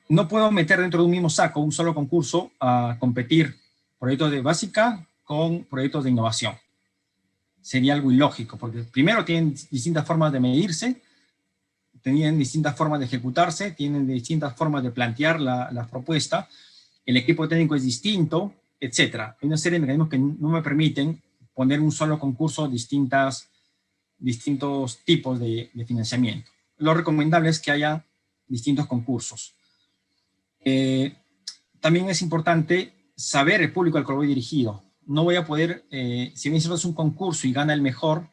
No puedo meter dentro de un mismo saco un solo concurso a competir proyectos de básica con proyectos de innovación. Sería algo ilógico, porque primero tienen distintas formas de medirse, tienen distintas formas de ejecutarse, tienen distintas formas de plantear la propuesta, el equipo técnico es distinto, etc. Hay una serie de mecanismos que no me permiten poner un solo concurso distintos tipos de financiamiento. Lo recomendable es que haya distintos concursos. También es importante saber el público al cual voy dirigido. No voy a poder, si bien es un concurso y gana el mejor,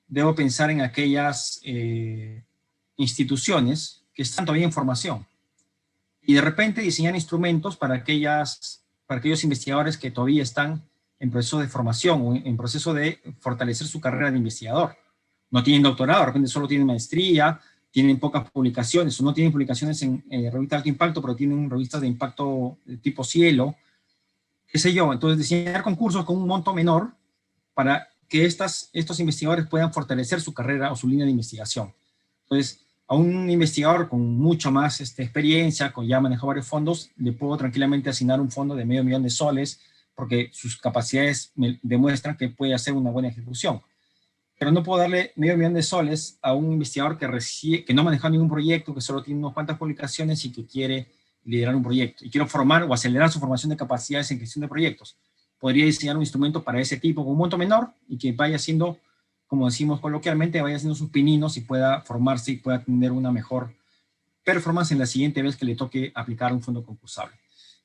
debo pensar en aquellas instituciones que están todavía en formación. Y de repente diseñar instrumentos para aquellos investigadores que todavía están en proceso de formación o en proceso de fortalecer su carrera de investigador. No tienen doctorado, de repente solo tienen maestría, tienen pocas publicaciones, o no tienen publicaciones en revistas de alto impacto, pero tienen revistas de impacto de tipo Cielo, qué sé yo. Entonces, diseñar concursos con un monto menor para que estos investigadores puedan fortalecer su carrera o su línea de investigación. Entonces, a un investigador con mucho más experiencia, con ya manejado varios fondos, le puedo tranquilamente asignar un fondo de $500,000 porque sus capacidades me demuestran que puede hacer una buena ejecución. Pero no puedo darle $500,000 a un investigador que no ha manejado ningún proyecto, que solo tiene unas cuantas publicaciones y que quiere liderar un proyecto. Y quiero formar o acelerar su formación de capacidades en gestión de proyectos. Podría diseñar un instrumento para ese tipo con un monto menor y que vaya haciendo, como decimos coloquialmente, vaya haciendo sus pininos y pueda formarse y pueda tener una mejor performance en la siguiente vez que le toque aplicar un fondo concursable.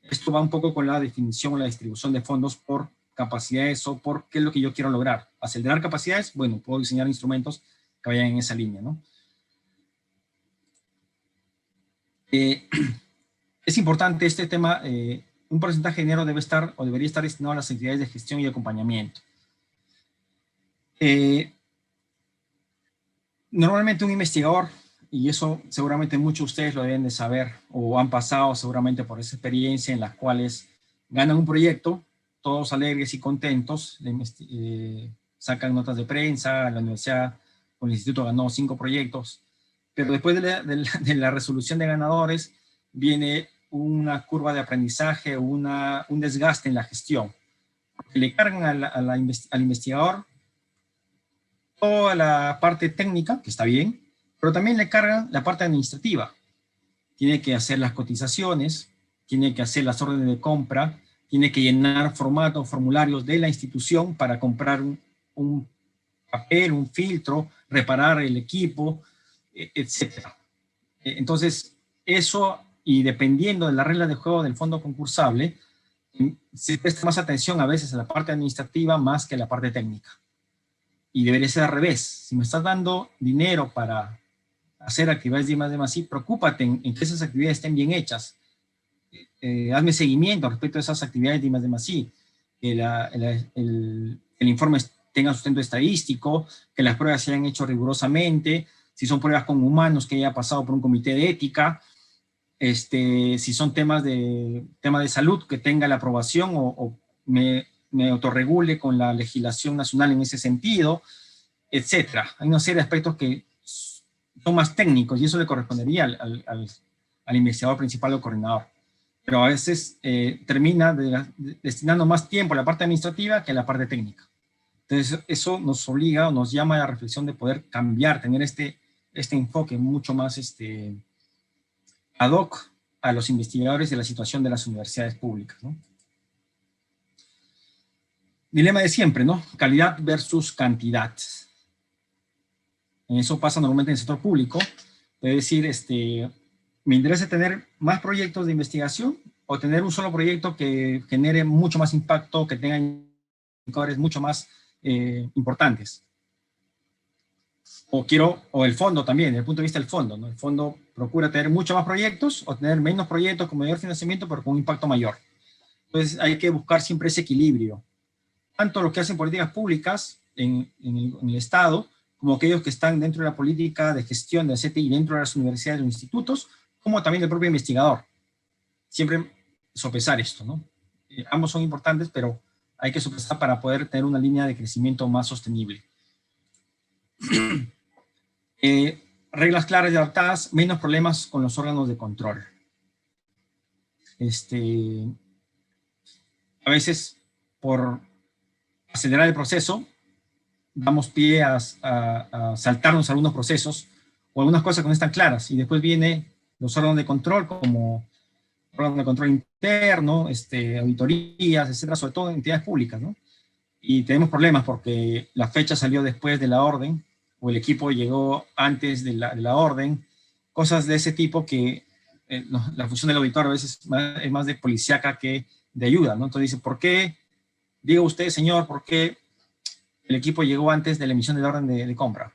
Esto va un poco con la definición o la distribución de fondos por capacidades o por qué es lo que yo quiero lograr. Acelerar capacidades, bueno, puedo diseñar instrumentos que vayan en esa línea, ¿no? Es importante este tema, un porcentaje de dinero debe estar o debería estar destinado a las actividades de gestión y acompañamiento. Normalmente un investigador, y eso seguramente muchos de ustedes lo deben de saber o han pasado seguramente por esa experiencia en las cuales ganan un proyecto, todos alegres y contentos, sacan notas de prensa, la universidad o el instituto ganó 5 proyectos, pero después de la resolución de ganadores viene una curva de aprendizaje o un desgaste en la gestión. Porque le cargan al investigador toda la parte técnica, que está bien, pero también le cargan la parte administrativa. Tiene que hacer las cotizaciones, tiene que hacer las órdenes de compra, tiene que llenar formatos, formularios de la institución para comprar un papel, un filtro, reparar el equipo, etc. Entonces, eso, y dependiendo de la regla de juego del fondo concursable, se presta más atención a veces a la parte administrativa más que a la parte técnica. y debería ser al revés. Si me estás dando dinero para hacer actividades de I+D+I, preocúpate en que esas actividades estén bien hechas. Hazme seguimiento respecto a esas actividades de I+D+I, que el informe tenga sustento estadístico, que las pruebas se hayan hecho rigurosamente, si son pruebas con humanos, que haya pasado por un comité de ética, si son temas de salud, que tenga la aprobación o me autorregule con la legislación nacional en ese sentido, etcétera. Hay una serie de aspectos que son más técnicos y eso le correspondería al investigador principal o coordinador. Pero a veces termina destinando más tiempo a la parte administrativa que a la parte técnica. Entonces eso nos obliga o nos llama a la reflexión de poder cambiar, tener este enfoque mucho más ad hoc a los investigadores de la situación de las universidades públicas, ¿no? Dilema de siempre, ¿no? Calidad versus cantidad. Eso pasa normalmente en el sector público. Es decir, me interesa tener más proyectos de investigación o tener un solo proyecto que genere mucho más impacto, que tenga indicadores mucho más importantes. O el fondo también, desde el punto de vista del fondo, ¿no? El fondo procura tener muchos más proyectos o tener menos proyectos con mayor financiamiento, pero con un impacto mayor. Entonces hay que buscar siempre ese equilibrio. Tanto los que hacen políticas públicas en el Estado, como aquellos que están dentro de la política de gestión del CTI dentro de las universidades o institutos, como también el propio investigador. Siempre sopesar esto, ¿no? Ambos son importantes, pero hay que sopesar para poder tener una línea de crecimiento más sostenible. Reglas claras y adaptadas, menos problemas con los órganos de control. A veces, por acelerar el proceso, damos pie a saltarnos algunos procesos o algunas cosas que no están claras, y después vienen los órganos de control, como órganos de control interno, auditorías, etcétera, sobre todo en entidades públicas, ¿no? Y tenemos problemas porque la fecha salió después de la orden, o el equipo llegó antes de la orden, cosas de ese tipo que la función del auditor a veces es más de policíaca que de ayuda, ¿no? Entonces dice, ¿por qué? Diga usted, señor, ¿por qué el equipo llegó antes de la emisión de la orden de compra?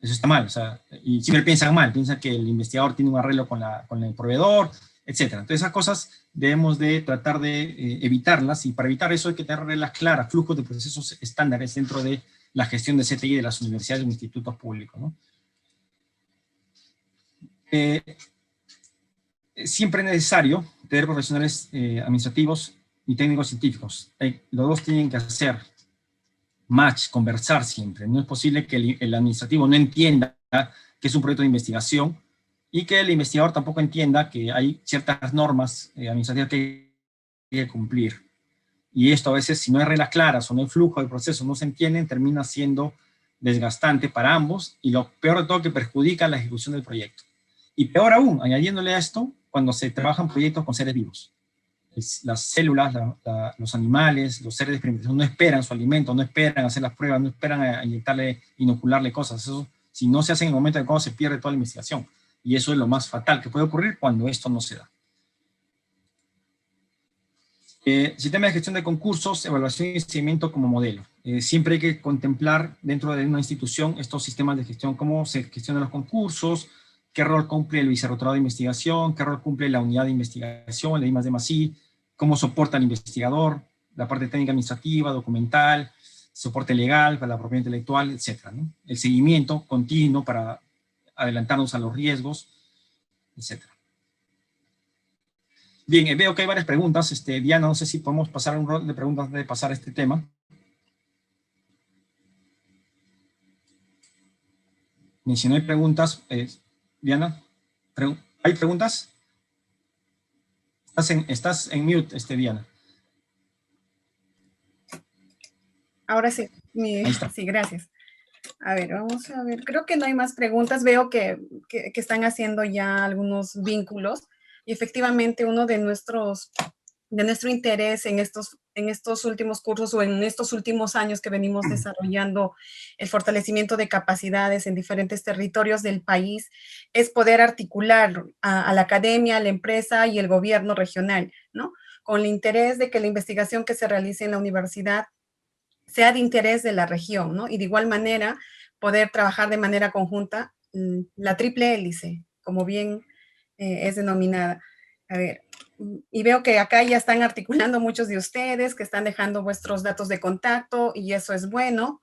Eso está mal, o sea, y siempre piensan mal, piensan que el investigador tiene un arreglo con el proveedor, etcétera. Entonces esas cosas debemos de tratar de evitarlas, y para evitar eso hay que tener reglas claras, flujos de procesos estándares dentro de la gestión de CTI de las universidades o institutos públicos, ¿no? Siempre es necesario tener profesionales administrativos y técnicos científicos. Los dos tienen que hacer match, conversar siempre. No es posible que el administrativo no entienda que es un proyecto de investigación y que el investigador tampoco entienda que hay ciertas normas administrativas que hay que cumplir. Y esto a veces, si no hay reglas claras o no hay flujo de procesos, no se entienden, termina siendo desgastante para ambos, y lo peor de todo, que perjudica la ejecución del proyecto. Y peor aún, añadiéndole a esto, cuando se trabajan proyectos con seres vivos. Las células, los animales, los seres de experimentación no esperan su alimento, no esperan hacer las pruebas, no esperan a inyectarle, inocularle cosas. Eso, si no se hace en el momento adecuado, se pierde toda la investigación. Y eso es lo más fatal que puede ocurrir cuando esto no se da. Sistema de gestión de concursos, evaluación y seguimiento como modelo. Siempre hay que contemplar dentro de una institución estos sistemas de gestión, cómo se gestionan los concursos, qué rol cumple el vicerrectorado de investigación, qué rol cumple la unidad de investigación, la I+D+I, cómo soporta al investigador, la parte técnica administrativa, documental, soporte legal para la propiedad intelectual, etc., ¿no? El seguimiento continuo para adelantarnos a los riesgos, etc. Bien, veo que hay varias preguntas. Diana, no sé si podemos pasar un rol de preguntas antes de pasar a este tema. Bien, si no hay preguntas, Diana, ¿hay preguntas? Estás en mute, Diana. Ahora sí, Ahí está. sí, gracias. A ver, vamos a ver. Creo que no hay más preguntas. Veo que están haciendo ya algunos vínculos. Y efectivamente uno de nuestro interés en estos últimos cursos o en estos últimos años que venimos desarrollando el fortalecimiento de capacidades en diferentes territorios del país es poder articular a la academia, a la empresa y el gobierno regional, ¿no? Con el interés de que la investigación que se realice en la universidad sea de interés de la región, ¿no? Y de igual manera poder trabajar de manera conjunta la triple hélice, como bien es denominada. A ver, y veo que acá ya están articulando muchos de ustedes, que están dejando vuestros datos de contacto, y eso es bueno.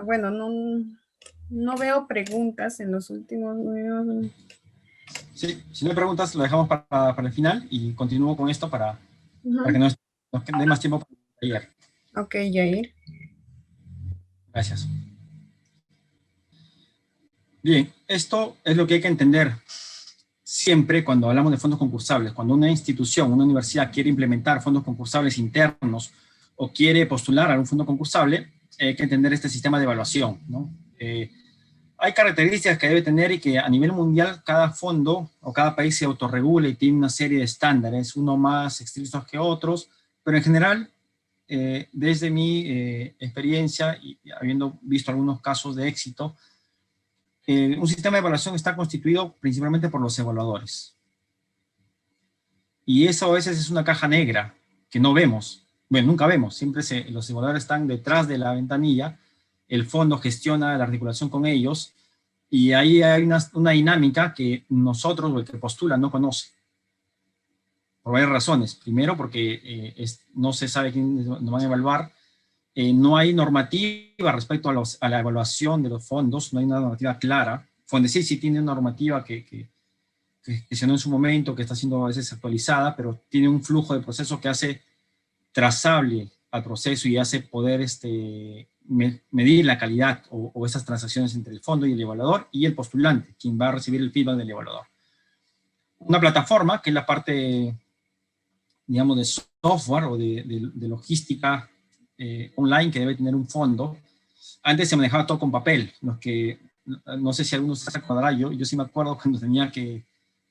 Bueno, no veo preguntas en los últimos... Sí, si no hay preguntas, lo dejamos para el final y continúo con esto para que nos dé más tiempo para ayer. Ok, Yair. Gracias. Bien, esto es lo que hay que entender siempre cuando hablamos de fondos concursables. Cuando una institución, una universidad quiere implementar fondos concursables internos o quiere postular a un fondo concursable, hay que entender este sistema de evaluación, ¿no? Hay características que debe tener y que a nivel mundial cada fondo o cada país se autorregula y tiene una serie de estándares, uno más estrictos que otros, pero en general, desde mi experiencia y habiendo visto algunos casos de éxito, un sistema de evaluación está constituido principalmente por los evaluadores. Y eso a veces es una caja negra que no vemos. Bueno, nunca vemos. Siempre los evaluadores están detrás de la ventanilla. El fondo gestiona la articulación con ellos. Y ahí hay una dinámica que nosotros, o el que postula, no conoce. Por varias razones. Primero, porque no se sabe quién nos van a evaluar. No hay normativa respecto a la evaluación de los fondos. No hay una normativa clara. Fondesit sí tiene una normativa que gestionó en su momento, que está siendo a veces actualizada, pero tiene un flujo de proceso que hace trazable al proceso y hace poder medir la calidad o esas transacciones entre el fondo y el evaluador y el postulante, quien va a recibir el feedback del evaluador. Una plataforma, que es la parte, digamos, de software o de logística online que debe tener un fondo. Antes se manejaba todo con papel, los que, no sé si algunos se acordarán, yo sí me acuerdo cuando tenía que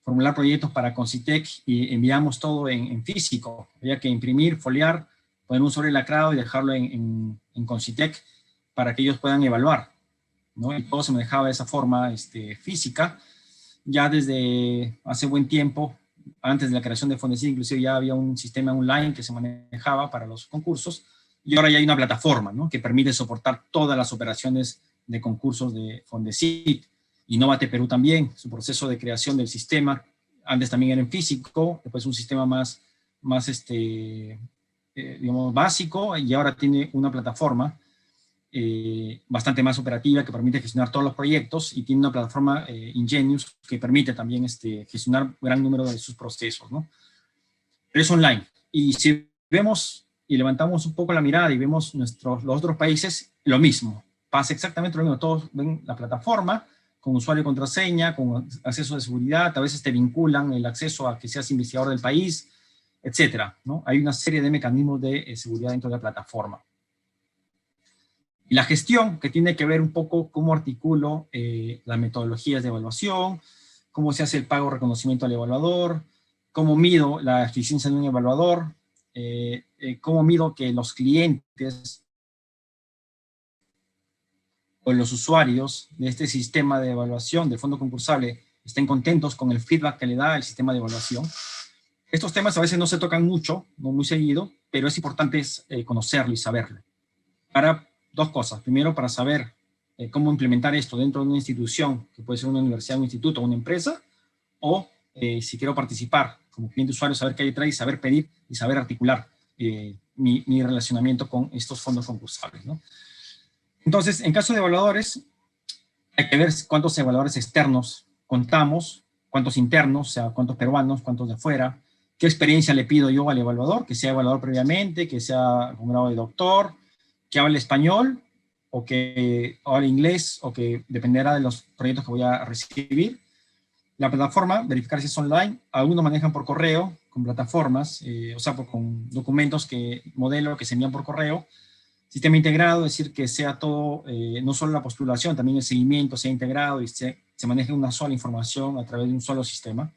formular proyectos para Concitec y enviamos todo en físico. Había que imprimir, foliar, poner un sobre lacrado y dejarlo en Concitec para que ellos puedan evaluar, ¿no? Y todo se manejaba de esa forma física. Ya desde hace buen tiempo, antes de la creación de Fondesit, inclusive ya había un sistema online que se manejaba para los concursos, y ahora ya hay una plataforma, ¿no?, que permite soportar todas las operaciones de concursos de Fondesit. Innovate Perú también, su proceso de creación del sistema, antes también era en físico, después un sistema más digamos, básico, y ahora tiene una plataforma bastante más operativa que permite gestionar todos los proyectos, y tiene una plataforma Ingenius que permite también gestionar gran número de sus procesos, ¿no? Pero es online. Y si vemos y levantamos un poco la mirada y vemos los otros países, lo mismo. Pasa exactamente lo mismo. Todos ven la plataforma, con usuario y contraseña, con acceso de seguridad, a veces te vinculan el acceso a que seas investigador del país, etcétera, ¿no? Hay una serie de mecanismos de seguridad dentro de la plataforma. Y la gestión, que tiene que ver un poco cómo articulo las metodologías de evaluación, cómo se hace el pago o reconocimiento al evaluador, cómo mido la eficiencia de un evaluador, cómo mido que los clientes o los usuarios de este sistema de evaluación del fondo concursable estén contentos con el feedback que le da el sistema de evaluación. Estos temas a veces no se tocan mucho, no muy seguido, pero es importante conocerlo y saberlo. Para dos cosas. Primero, para saber cómo implementar esto dentro de una institución, que puede ser una universidad, un instituto, una empresa, o si quiero participar como cliente usuario, saber qué hay detrás y saber pedir y saber articular mi relacionamiento con estos fondos concursables, ¿no? Entonces, en caso de evaluadores, hay que ver cuántos evaluadores externos contamos, cuántos internos, o sea, cuántos peruanos, cuántos de afuera, qué experiencia le pido yo al evaluador, que sea evaluador previamente, que sea con grado de doctor, que hable español, o que hable inglés, o que dependerá de los proyectos que voy a recibir. La plataforma, verificar si es online, algunos manejan por correo, con plataformas, o sea, con documentos modelo que se envían por correo. Sistema integrado, es decir, que sea todo, no solo la postulación, también el seguimiento sea integrado y se maneje una sola información a través de un solo sistema.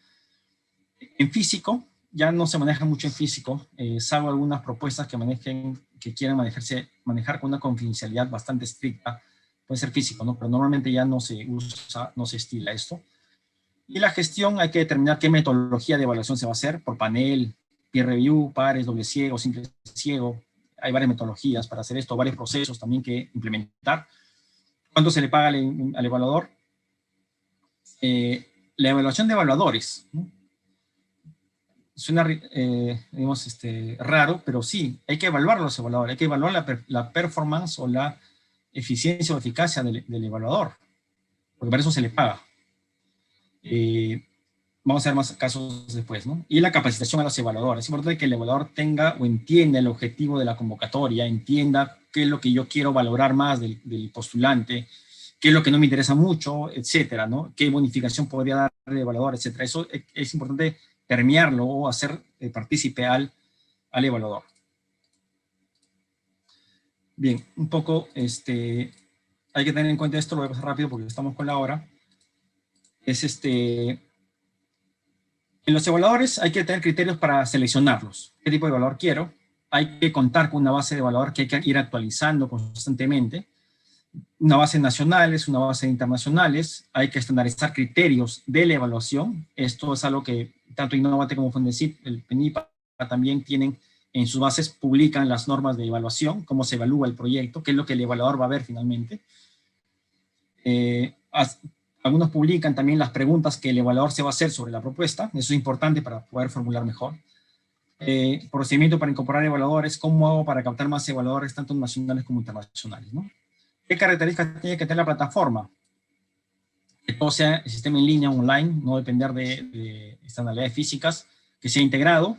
En físico, ya no se maneja mucho en físico, salvo algunas propuestas que quieran manejar con una confidencialidad bastante estricta, puede ser físico, ¿no? Pero normalmente ya no se usa, no se estila esto. Y la gestión, hay que determinar qué metodología de evaluación se va a hacer, por panel, peer review, pares, doble ciego, simple ciego. Hay varias metodologías para hacer esto, varios procesos también que implementar. ¿Cuánto se le paga al evaluador? La evaluación de evaluadores, ¿no? Suena, digamos, raro, pero sí, hay que evaluar a los evaluadores, hay que evaluar la performance o la eficiencia o eficacia del evaluador, porque para eso se le paga. Vamos a ver más casos después, ¿no? Y la capacitación a los evaluadores. Es importante que el evaluador tenga o entienda el objetivo de la convocatoria, entienda qué es lo que yo quiero valorar más del postulante, qué es lo que no me interesa mucho, etcétera, ¿no? Qué bonificación podría dar el evaluador, etcétera. Eso es importante permearlo o hacer partícipe al evaluador. Bien, un poco, hay que tener en cuenta esto, lo voy a pasar rápido porque estamos con la hora. Es en los evaluadores hay que tener criterios para seleccionarlos. ¿Qué tipo de evaluador quiero? Hay que contar con una base de evaluador que hay que ir actualizando constantemente. Una base nacionales, una base internacionales. Hay que estandarizar criterios de la evaluación. Esto es algo que tanto Innovate como Fondesit, el PENIPA, también tienen en sus bases, publican las normas de evaluación, cómo se evalúa el proyecto, qué es lo que el evaluador va a ver finalmente. Algunos publican también las preguntas que el evaluador se va a hacer sobre la propuesta. Eso es importante para poder formular mejor. Procedimiento para incorporar evaluadores. ¿Cómo hago para captar más evaluadores, tanto nacionales como internacionales, ¿no? ¿Qué características tiene que tener la plataforma? Que todo sea el sistema en línea, online, no depender de externalidades físicas, que sea integrado.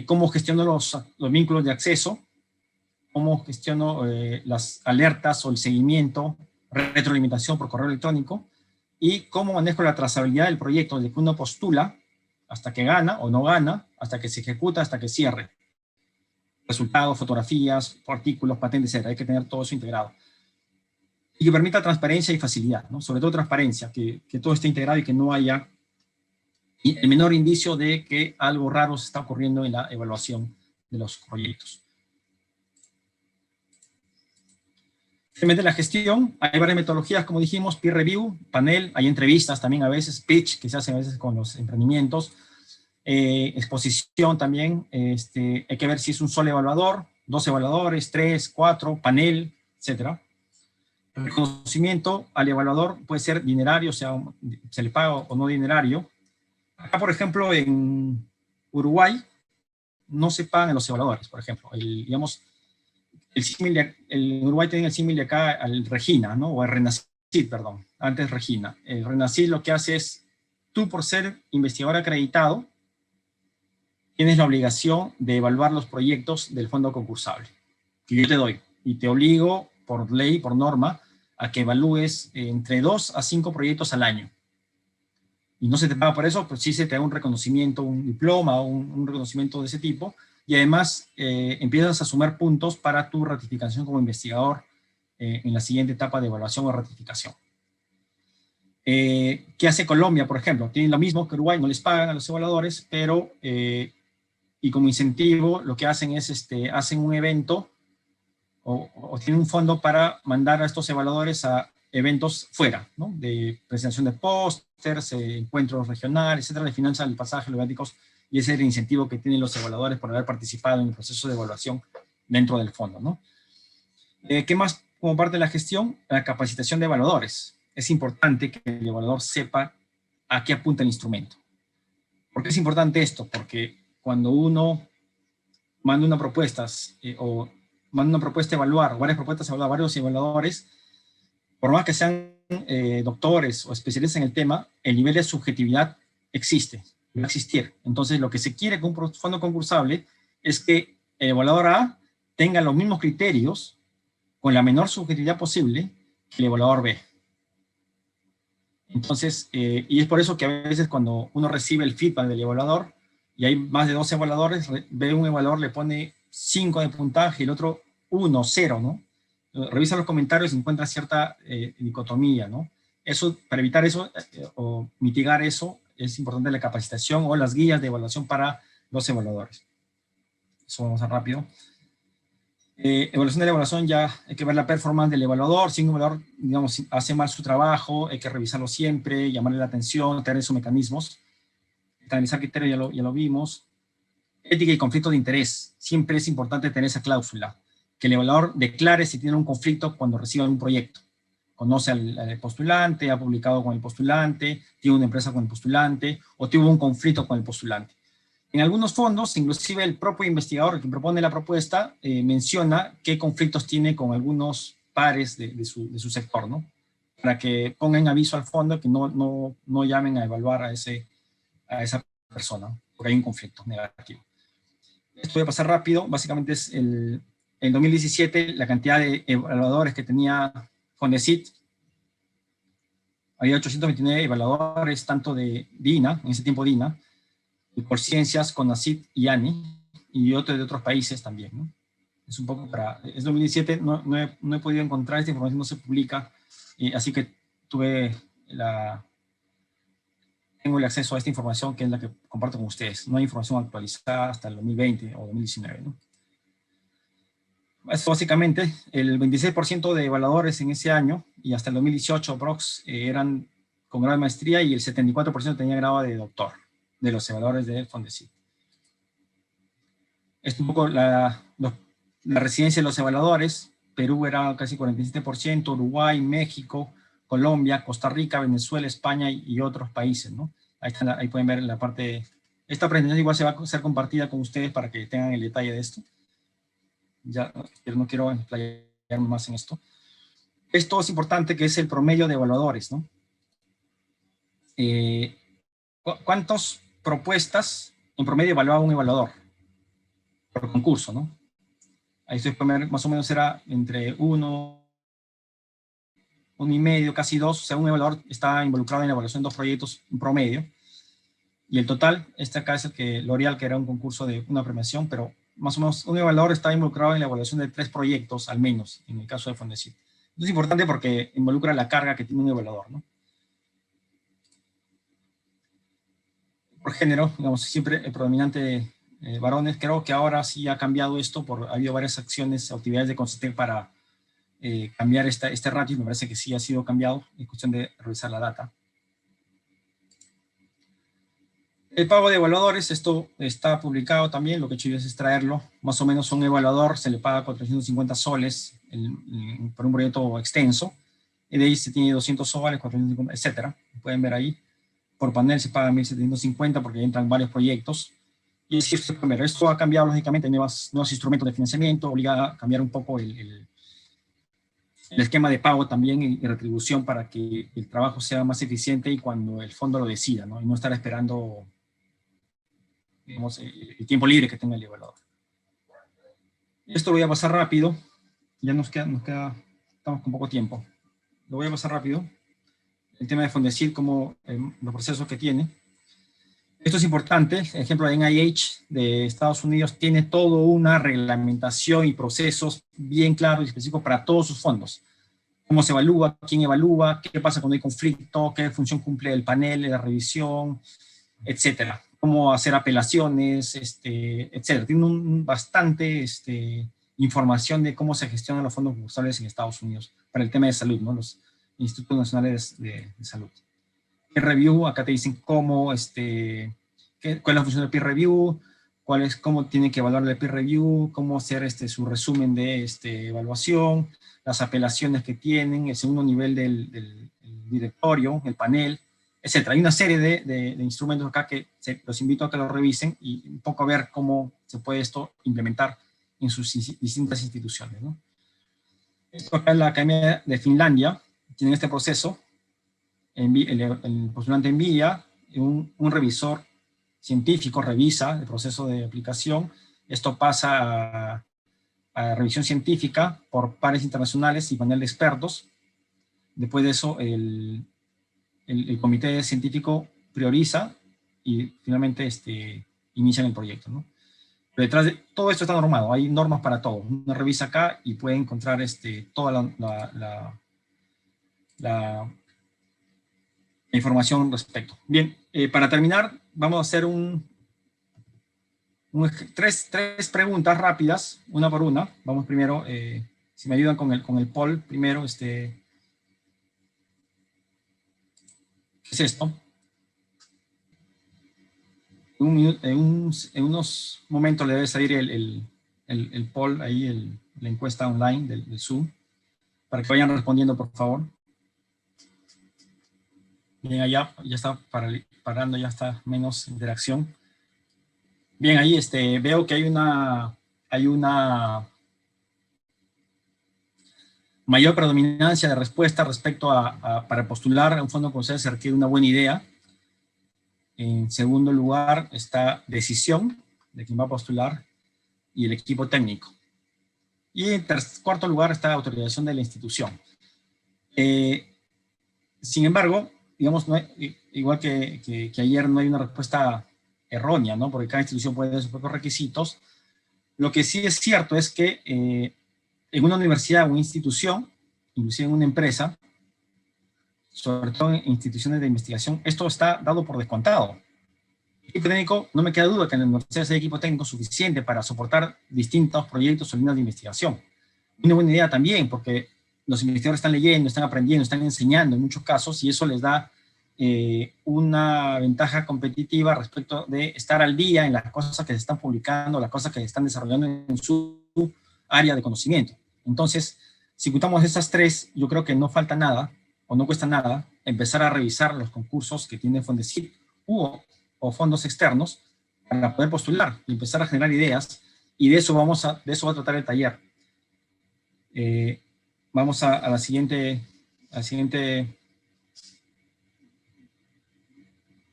¿Cómo gestiono los vínculos de acceso? ¿Cómo gestiono las alertas o el seguimiento, retroalimentación por correo electrónico? Y cómo manejo la trazabilidad del proyecto, desde que uno postula hasta que gana o no gana, hasta que se ejecuta, hasta que cierre. Resultados, fotografías, artículos, patentes, etc. Hay que tener todo eso integrado. Y que permita transparencia y facilidad, ¿no? Sobre todo transparencia, que todo esté integrado y que no haya el menor indicio de que algo raro se está ocurriendo en la evaluación de los proyectos. Finalmente, la gestión, hay varias metodologías, como dijimos, peer review, panel, hay entrevistas también a veces, pitch, que se hacen a veces con los emprendimientos, exposición también, hay que ver si es un solo evaluador, 2 evaluadores, 3, 4, panel, etc. Reconocimiento al evaluador puede ser dinerario, o sea, se le paga o no dinerario. Acá, por ejemplo, en Uruguay, no se pagan los evaluadores, por ejemplo, digamos, el Uruguay tiene el símil de acá al Regina, ¿no? O al Renacid, perdón, antes Regina. El Renacid lo que hace es, tú por ser investigador acreditado, tienes la obligación de evaluar los proyectos del fondo concursable, que yo te doy, y te obligo por ley, por norma, a que evalúes entre 2 a 5 proyectos al año. Y no se te paga por eso, pero sí se te da un reconocimiento, un diploma, un reconocimiento de ese tipo, y además empiezas a sumar puntos para tu ratificación como investigador en la siguiente etapa de evaluación o ratificación. ¿Qué hace Colombia, por ejemplo? Tienen lo mismo que Uruguay, no les pagan a los evaluadores, pero, y como incentivo, lo que hacen es, hacen un evento o tienen un fondo para mandar a estos evaluadores a eventos fuera, ¿no? De presentación de pósters, encuentros regionales, etcétera, de finanzas del pasaje, los viáticos, y ese es el incentivo que tienen los evaluadores por haber participado en el proceso de evaluación dentro del fondo, ¿no? ¿Qué más como parte de la gestión? La capacitación de evaluadores. Es importante que el evaluador sepa a qué apunta el instrumento. ¿Por qué es importante esto? Porque cuando uno manda una propuesta o manda una propuesta a evaluar, o varias propuestas a evaluar, varios evaluadores, por más que sean doctores o especialistas en el tema, el nivel de subjetividad existe, va a existir. Entonces, lo que se quiere con un fondo concursable es que el evaluador A tenga los mismos criterios, con la menor subjetividad posible, que el evaluador B. Entonces, y es por eso que a veces cuando uno recibe el feedback del evaluador, y hay más de 2 evaluadores, ve un evaluador, le pone 5 de puntaje y el otro 1, 0, ¿no? Revisa los comentarios y encuentra cierta dicotomía, ¿no? Eso, para evitar eso o mitigar eso, es importante la capacitación o las guías de evaluación para los evaluadores. Eso vamos a rápido. Evaluación de la evaluación, ya hay que ver la performance del evaluador. Si un evaluador, digamos, hace mal su trabajo, hay que revisarlo siempre, llamarle la atención, tener esos mecanismos. Analizar criterios, ya lo vimos. Ética y conflicto de interés. Siempre es importante tener esa cláusula, que el evaluador declare si tiene un conflicto cuando reciba un proyecto. Conoce al postulante, ha publicado con el postulante, tiene una empresa con el postulante, o tuvo un conflicto con el postulante. En algunos fondos, inclusive el propio investigador que propone la propuesta menciona qué conflictos tiene con algunos pares de su sector, ¿no? Para que pongan aviso al fondo que no llamen a evaluar a esa persona, porque hay un conflicto negativo. Esto voy a pasar rápido. Básicamente es en 2017 la cantidad de evaluadores que tenía Fondesit. Había 829 evaluadores, tanto de DINA, en ese tiempo DINA, y por ciencias, CONACYT y ANI, y otros de otros países también, ¿no? Es un poco es 2017, no he podido encontrar esta información, no se publica, así que tengo el acceso a esta información, que es la que comparto con ustedes. No hay información actualizada hasta el 2020 o 2019, ¿no? Esto básicamente, el 26% de evaluadores en ese año, y hasta el 2018, aprox, eran con grado de maestría, y el 74% tenía grado de doctor, de los evaluadores de Fondesit. Es un poco la residencia de los evaluadores. Perú era casi 47%, Uruguay, México, Colombia, Costa Rica, Venezuela, España y otros países, ¿no? Ahí pueden ver la parte. Esta presentación igual se va a ser compartida con ustedes para que tengan el detalle de esto. Ya, pero no quiero explayarme más en esto. Esto es importante, que es el promedio de evaluadores, ¿no? ¿Cuántas propuestas en promedio evaluaba un evaluador por concurso, ¿no? Ahí estoy, más o menos era entre 1,5, casi 2. O sea, un evaluador está involucrado en la evaluación de 2 proyectos, un promedio. Y el total, este acá es el que L'Oreal, que era un concurso de una premiación, pero más o menos un evaluador está involucrado en la evaluación de 3 proyectos, al menos, en el caso de Fondesit. Esto es importante porque involucra la carga que tiene un evaluador, ¿no? Por género, digamos, siempre el predominante varones. Creo que ahora sí ha cambiado esto, ha habido varias acciones, actividades de CONCETEC para cambiar este ratio. Me parece que sí ha sido cambiado, en cuestión de revisar la data. El pago de evaluadores, esto está publicado también, lo que he hecho yo es extraerlo. Más o menos un evaluador se le paga 450 soles por un proyecto extenso, y de ahí se tiene 200 soles, 450, etcétera. Pueden ver ahí. Por panel se paga 1.750 porque entran varios proyectos. Y es que esto ha cambiado, lógicamente, nuevos instrumentos de financiamiento, obliga a cambiar un poco el esquema de pago también y retribución, para que el trabajo sea más eficiente y cuando el fondo lo decida, ¿no? Y no estar esperando, digamos, el tiempo libre que tenga el evaluador. Esto lo voy a pasar rápido, ya estamos con poco tiempo. Lo voy a pasar rápido. El tema de Fondesit, como los procesos que tiene. Esto es importante. El ejemplo de NIH de Estados Unidos tiene toda una reglamentación y procesos bien claros y específicos para todos sus fondos. Cómo se evalúa, quién evalúa, qué pasa cuando hay conflicto, qué función cumple el panel, la revisión, etcétera. Cómo hacer apelaciones, etcétera. Tiene bastante información de cómo se gestionan los fondos concursables en Estados Unidos para el tema de salud, ¿no? Los Institutos Nacionales de Salud. Peer review, acá te dicen cómo, cuál es la función del peer review, cómo tienen que evaluar el peer review, cómo hacer su resumen de evaluación, las apelaciones que tienen, el segundo nivel del directorio, el panel, etcétera. Hay una serie de instrumentos acá que los invito a que lo revisen y un poco a ver cómo se puede esto implementar en sus distintas instituciones, ¿no? Esto acá es la Academia de Finlandia, tienen este proceso. El postulante envía, un revisor científico revisa el proceso de aplicación. Esto pasa a revisión científica por pares internacionales y panel de expertos. Después de eso, el comité científico prioriza y finalmente inician el proyecto, ¿no? Pero detrás de todo esto está normado, hay normas para todo. Uno revisa acá y puede encontrar toda la información al respecto. Bien, para terminar, vamos a hacer tres preguntas rápidas, una por una. Vamos primero, si me ayudan con el poll, primero, ¿qué es esto? en unos momentos le debe salir el poll ahí, la encuesta online del Zoom, para que vayan respondiendo, por favor. Bien, allá ya está parando, ya está menos interacción. Bien, ahí veo que hay una mayor predominancia de respuesta respecto para postular a un fondo concursal se requiere una buena idea. En segundo lugar está decisión de quién va a postular y el equipo técnico. Y en cuarto lugar está autorización de la institución. Sin embargo, digamos, igual que ayer, no hay una respuesta errónea, ¿no? Porque cada institución puede dar sus propios requisitos. Lo que sí es cierto es que en una universidad o una institución, inclusive en una empresa, sobre todo en instituciones de investigación, esto está dado por descontado. El equipo técnico, no me queda duda que en la universidad hay equipo técnico suficiente para soportar distintos proyectos o líneas de investigación. Una buena idea también, porque los investigadores están leyendo, están aprendiendo, están enseñando en muchos casos, y eso les da una ventaja competitiva respecto de estar al día en las cosas que se están publicando, las cosas que se están desarrollando en su área de conocimiento. Entonces, si juntamos esas tres, yo creo que no falta nada, o no cuesta nada, empezar a revisar los concursos que tiene Fondesit o fondos externos para poder postular y empezar a generar ideas, y de eso va a tratar el taller. Vamos a la siguiente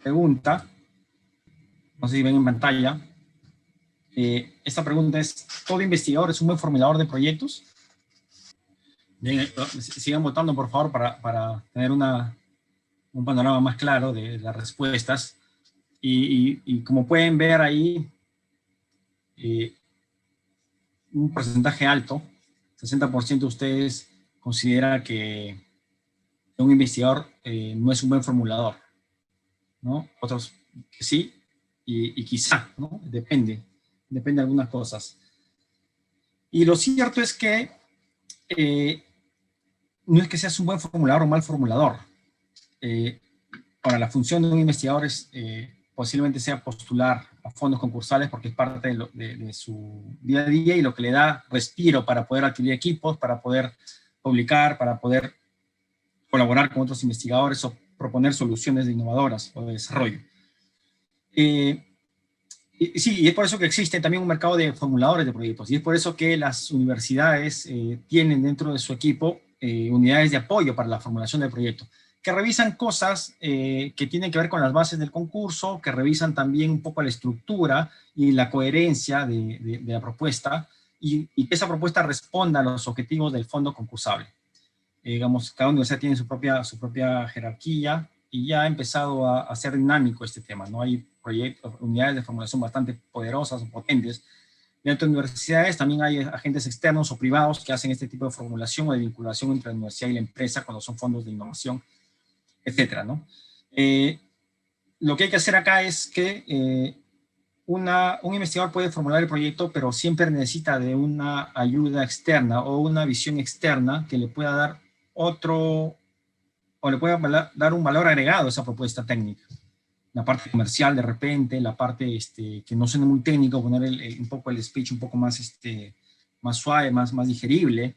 pregunta. No sé si ven en pantalla. Esta pregunta es: ¿todo investigador es un buen formulador de proyectos? Bien, sigan votando, por favor, para tener un panorama más claro de las respuestas. Y como pueden ver ahí, un porcentaje alto, 60% de ustedes considera que un investigador no es un buen formulador, ¿no? Otros que sí, y quizá, ¿no? Depende de algunas cosas. Y lo cierto es que no es que seas un buen formulador o mal formulador. Ahora, la función de un investigador es posiblemente sea postular a fondos concursales porque es parte de su día a día y lo que le da respiro para poder adquirir equipos, para poder publicar, para poder colaborar con otros investigadores o proponer soluciones innovadoras o de desarrollo. Y sí, y es por eso que existe también un mercado de formuladores de proyectos, y es por eso que las universidades tienen dentro de su equipo unidades de apoyo para la formulación del proyecto, que revisan cosas que tienen que ver con las bases del concurso, que revisan también un poco la estructura y la coherencia de la propuesta, y que esa propuesta responda a los objetivos del fondo concursable. Digamos, cada universidad tiene su propia jerarquía, y ya ha empezado a ser dinámico este tema, ¿no? Hay proyectos, unidades de formulación bastante poderosas o potentes. Dentro de universidades también hay agentes externos o privados que hacen este tipo de formulación o de vinculación entre la universidad y la empresa cuando son fondos de innovación, etcétera, ¿no? Lo que hay que hacer acá es que un investigador puede formular el proyecto, pero siempre necesita de una ayuda externa o una visión externa que le pueda dar o le pueda dar un valor agregado a esa propuesta técnica. La parte comercial de repente, la parte que no suene muy técnico, poner un poco el speech un poco más, más suave, más digerible,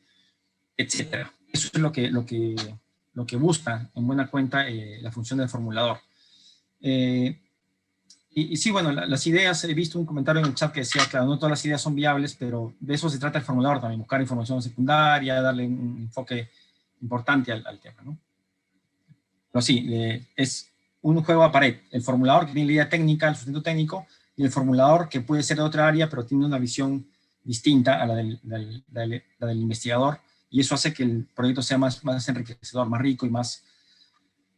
etcétera. Eso es lo que busca en buena cuenta la función del formulador. Y sí, bueno, las ideas, he visto un comentario en el chat que decía, claro, no todas las ideas son viables, pero de eso se trata el formulador también, buscar información secundaria, darle un enfoque importante al tema, ¿no? Pero sí, es un juego a pared. El formulador que tiene la idea técnica, el sustento técnico, y el formulador que puede ser de otra área, pero tiene una visión distinta a la del investigador, y eso hace que el proyecto sea más enriquecedor, más rico y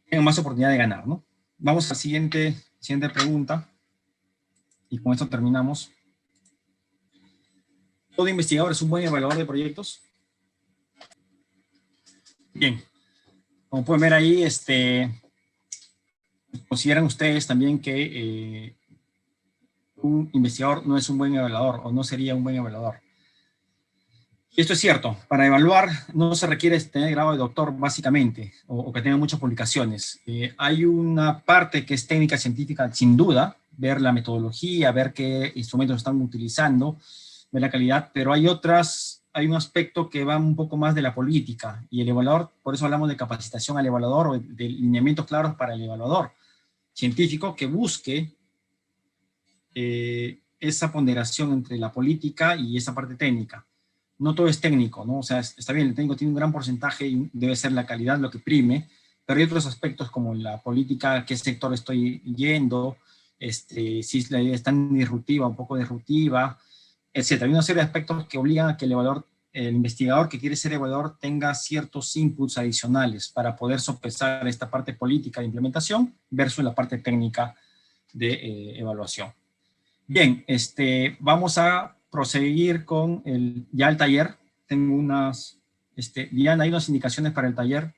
tenga más oportunidad de ganar, ¿no? Vamos a la siguiente pregunta, y con esto terminamos. ¿Todo investigador es un buen evaluador de proyectos? Bien. Como pueden ver ahí, ¿consideran ustedes también que un investigador no es un buen evaluador o no sería un buen evaluador? Y esto es cierto. Para evaluar no se requiere tener grado de doctor básicamente o que tenga muchas publicaciones. Hay una parte que es técnica científica sin duda, ver la metodología, ver qué instrumentos están utilizando, ver la calidad, pero hay un aspecto que va un poco más de la política, y el evaluador, por eso hablamos de capacitación al evaluador, o de lineamientos claros para el evaluador científico que busque esa ponderación entre la política y esa parte técnica. No todo es técnico, ¿no? O sea, está bien, el técnico tiene un gran porcentaje y debe ser la calidad lo que prime, pero hay otros aspectos como la política, qué sector estoy yendo, si la idea es tan disruptiva, un poco disruptiva, etcétera. Hay una serie de aspectos que obligan a que el investigador que quiere ser evaluador tenga ciertos inputs adicionales para poder sopesar esta parte política de implementación versus la parte técnica de evaluación. Bien, vamos a proseguir con ya el taller. Tengo Diana, hay unas indicaciones para el taller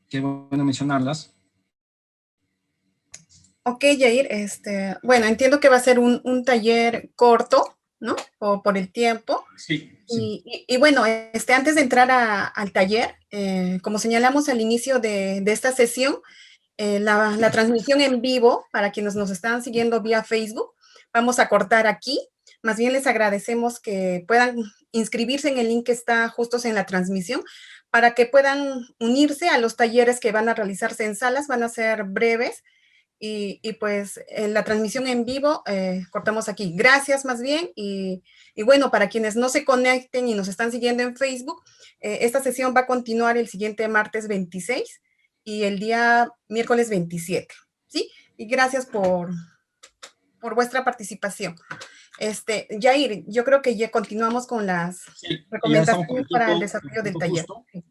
que es bueno mencionarlas. Ok, Jair, bueno, entiendo que va a ser un taller corto, ¿no? Por el tiempo. Sí. Y bueno, antes de entrar al taller, como señalamos al inicio de esta sesión, la transmisión en vivo, para quienes nos están siguiendo vía Facebook, vamos a cortar aquí. Más bien les agradecemos que puedan inscribirse en el link que está justo en la transmisión para que puedan unirse a los talleres que van a realizarse en salas, van a ser breves. Y pues en la transmisión en vivo cortamos aquí. Gracias más bien. Y bueno, para quienes no se conecten y nos están siguiendo en Facebook, esta sesión va a continuar el siguiente martes 26 y el día miércoles 27, ¿sí? Y gracias por vuestra participación. Jair, yo creo que ya continuamos con las recomendaciones para el desarrollo del taller. Sí.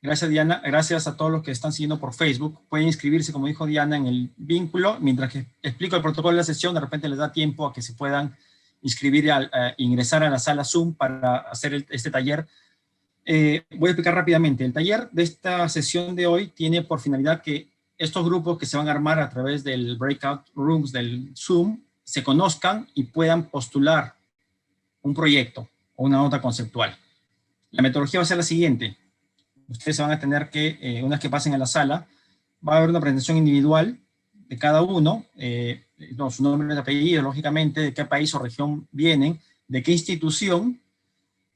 Gracias, Diana. Gracias a todos los que están siguiendo por Facebook. Pueden inscribirse, como dijo Diana, en el vínculo. Mientras que explico el protocolo de la sesión, de repente les da tiempo a que se puedan inscribir, ingresar a la sala Zoom para hacer este taller. Voy a explicar rápidamente. El taller de esta sesión de hoy tiene por finalidad que estos grupos que se van a armar a través del breakout rooms del Zoom se conozcan y puedan postular un proyecto o una nota conceptual. La metodología va a ser la siguiente. Ustedes se van a tener que, una vez que pasen a la sala, va a haber una presentación individual de cada uno, su nombre y apellido, lógicamente, de qué país o región vienen, de qué institución,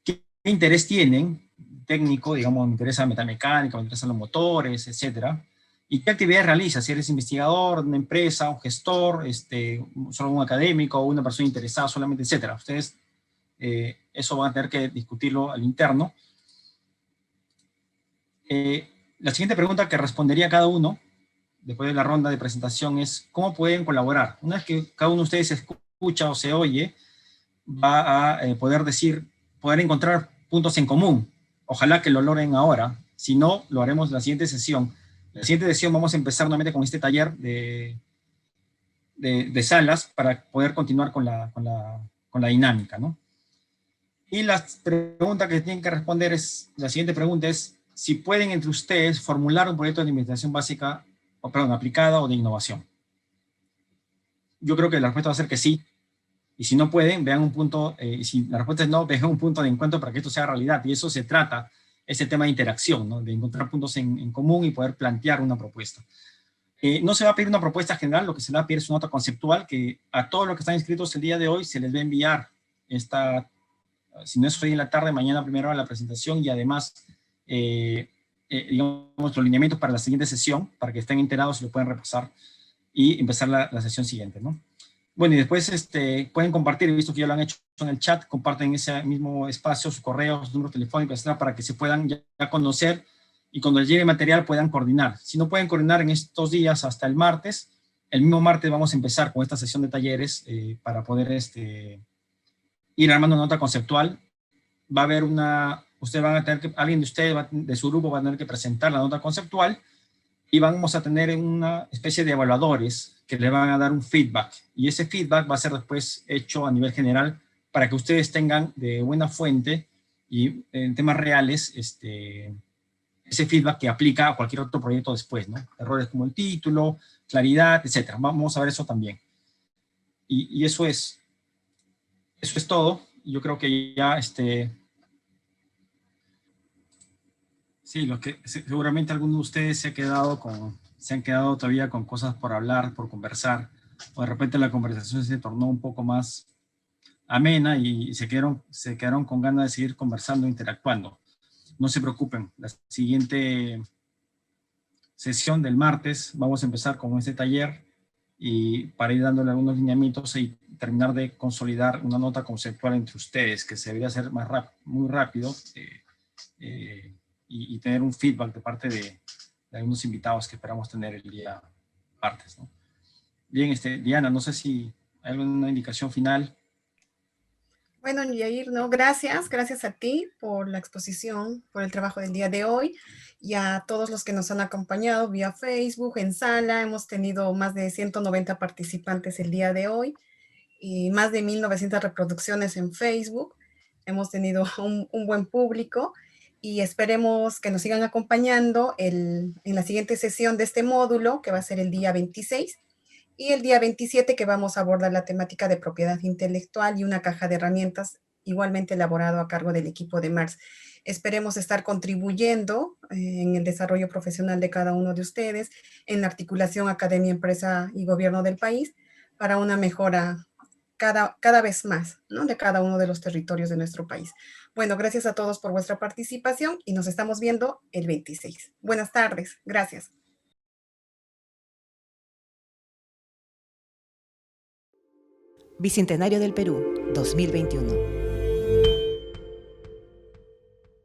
qué interés tienen, técnico, digamos, me interesa metalmecánica, me interesan los motores, etcétera, y qué actividades realiza, si eres investigador, una empresa, un gestor, solo un académico, o una persona interesada solamente, etcétera. Ustedes eso van a tener que discutirlo al interno. La siguiente pregunta que respondería cada uno, después de la ronda de presentación, es ¿cómo pueden colaborar? Una vez que cada uno de ustedes escucha o se oye, va a poder encontrar puntos en común. Ojalá que lo logren ahora. Si no, lo haremos en la siguiente sesión. En la siguiente sesión vamos a empezar nuevamente con este taller de salas para poder continuar con la dinámica, ¿no? Y la pregunta que tienen que responder es, la siguiente pregunta es, si pueden entre ustedes formular un proyecto de investigación básica, aplicada o de innovación. Yo creo que la respuesta va a ser que sí. Y si no pueden, vean un punto, y si la respuesta es no, vean un punto de encuentro para que esto sea realidad. Y eso se trata, ese tema de interacción, ¿no? De encontrar puntos en común y poder plantear una propuesta. No se va a pedir una propuesta general, lo que se le va a pedir es una nota conceptual que a todos los que están inscritos el día de hoy se les va a enviar si no es hoy en la tarde, mañana a primera hora la presentación y además, digamos, los lineamientos para la siguiente sesión, para que estén enterados y lo puedan repasar y empezar la sesión siguiente, ¿no? Bueno, y después pueden compartir, he visto que ya lo han hecho en el chat, comparten en ese mismo espacio sus correos, sus números telefónicos, etcétera, para que se puedan ya conocer y cuando les llegue material puedan coordinar. Si no pueden coordinar en estos días hasta el martes, el mismo martes vamos a empezar con esta sesión de talleres para poder ir armando una nota conceptual. Va a haber ustedes van a tener que, alguien de ustedes, de su grupo va a tener que presentar la nota conceptual y vamos a tener una especie de evaluadores que le van a dar un feedback. Y ese feedback va a ser después hecho a nivel general para que ustedes tengan de buena fuente y en temas reales ese feedback que aplica a cualquier otro proyecto después, ¿no? Errores como el título, claridad, etcétera. Vamos a ver eso también. Y eso es todo. Yo creo que ya sí, seguramente algunos de ustedes se han quedado todavía con cosas por hablar, por conversar, o de repente la conversación se tornó un poco más amena y se quedaron con ganas de seguir conversando, interactuando. No se preocupen, la siguiente sesión del martes vamos a empezar con este taller y para ir dándole algunos lineamientos y terminar de consolidar una nota conceptual entre ustedes que se debería hacer muy rápido y tener un feedback de parte de algunos invitados que esperamos tener el día martes, ¿no? Bien, Diana, no sé si hay alguna indicación final. Bueno, Yair, no, gracias a ti por la exposición, por el trabajo del día de hoy y a todos los que nos han acompañado vía Facebook, en sala. Hemos tenido más de 190 participantes el día de hoy y más de 1.900 reproducciones en Facebook. Hemos tenido un buen público y esperemos que nos sigan acompañando en la siguiente sesión de este módulo, que va a ser el día 26, y el día 27 que vamos a abordar la temática de propiedad intelectual y una caja de herramientas igualmente elaborado a cargo del equipo de Mars. Esperemos estar contribuyendo en el desarrollo profesional de cada uno de ustedes, en la articulación academia, empresa y gobierno del país, para una mejora cada vez más, ¿no?, de cada uno de los territorios de nuestro país. Bueno, gracias a todos por vuestra participación y nos estamos viendo el 26. Buenas tardes. Gracias. Bicentenario del Perú, 2021.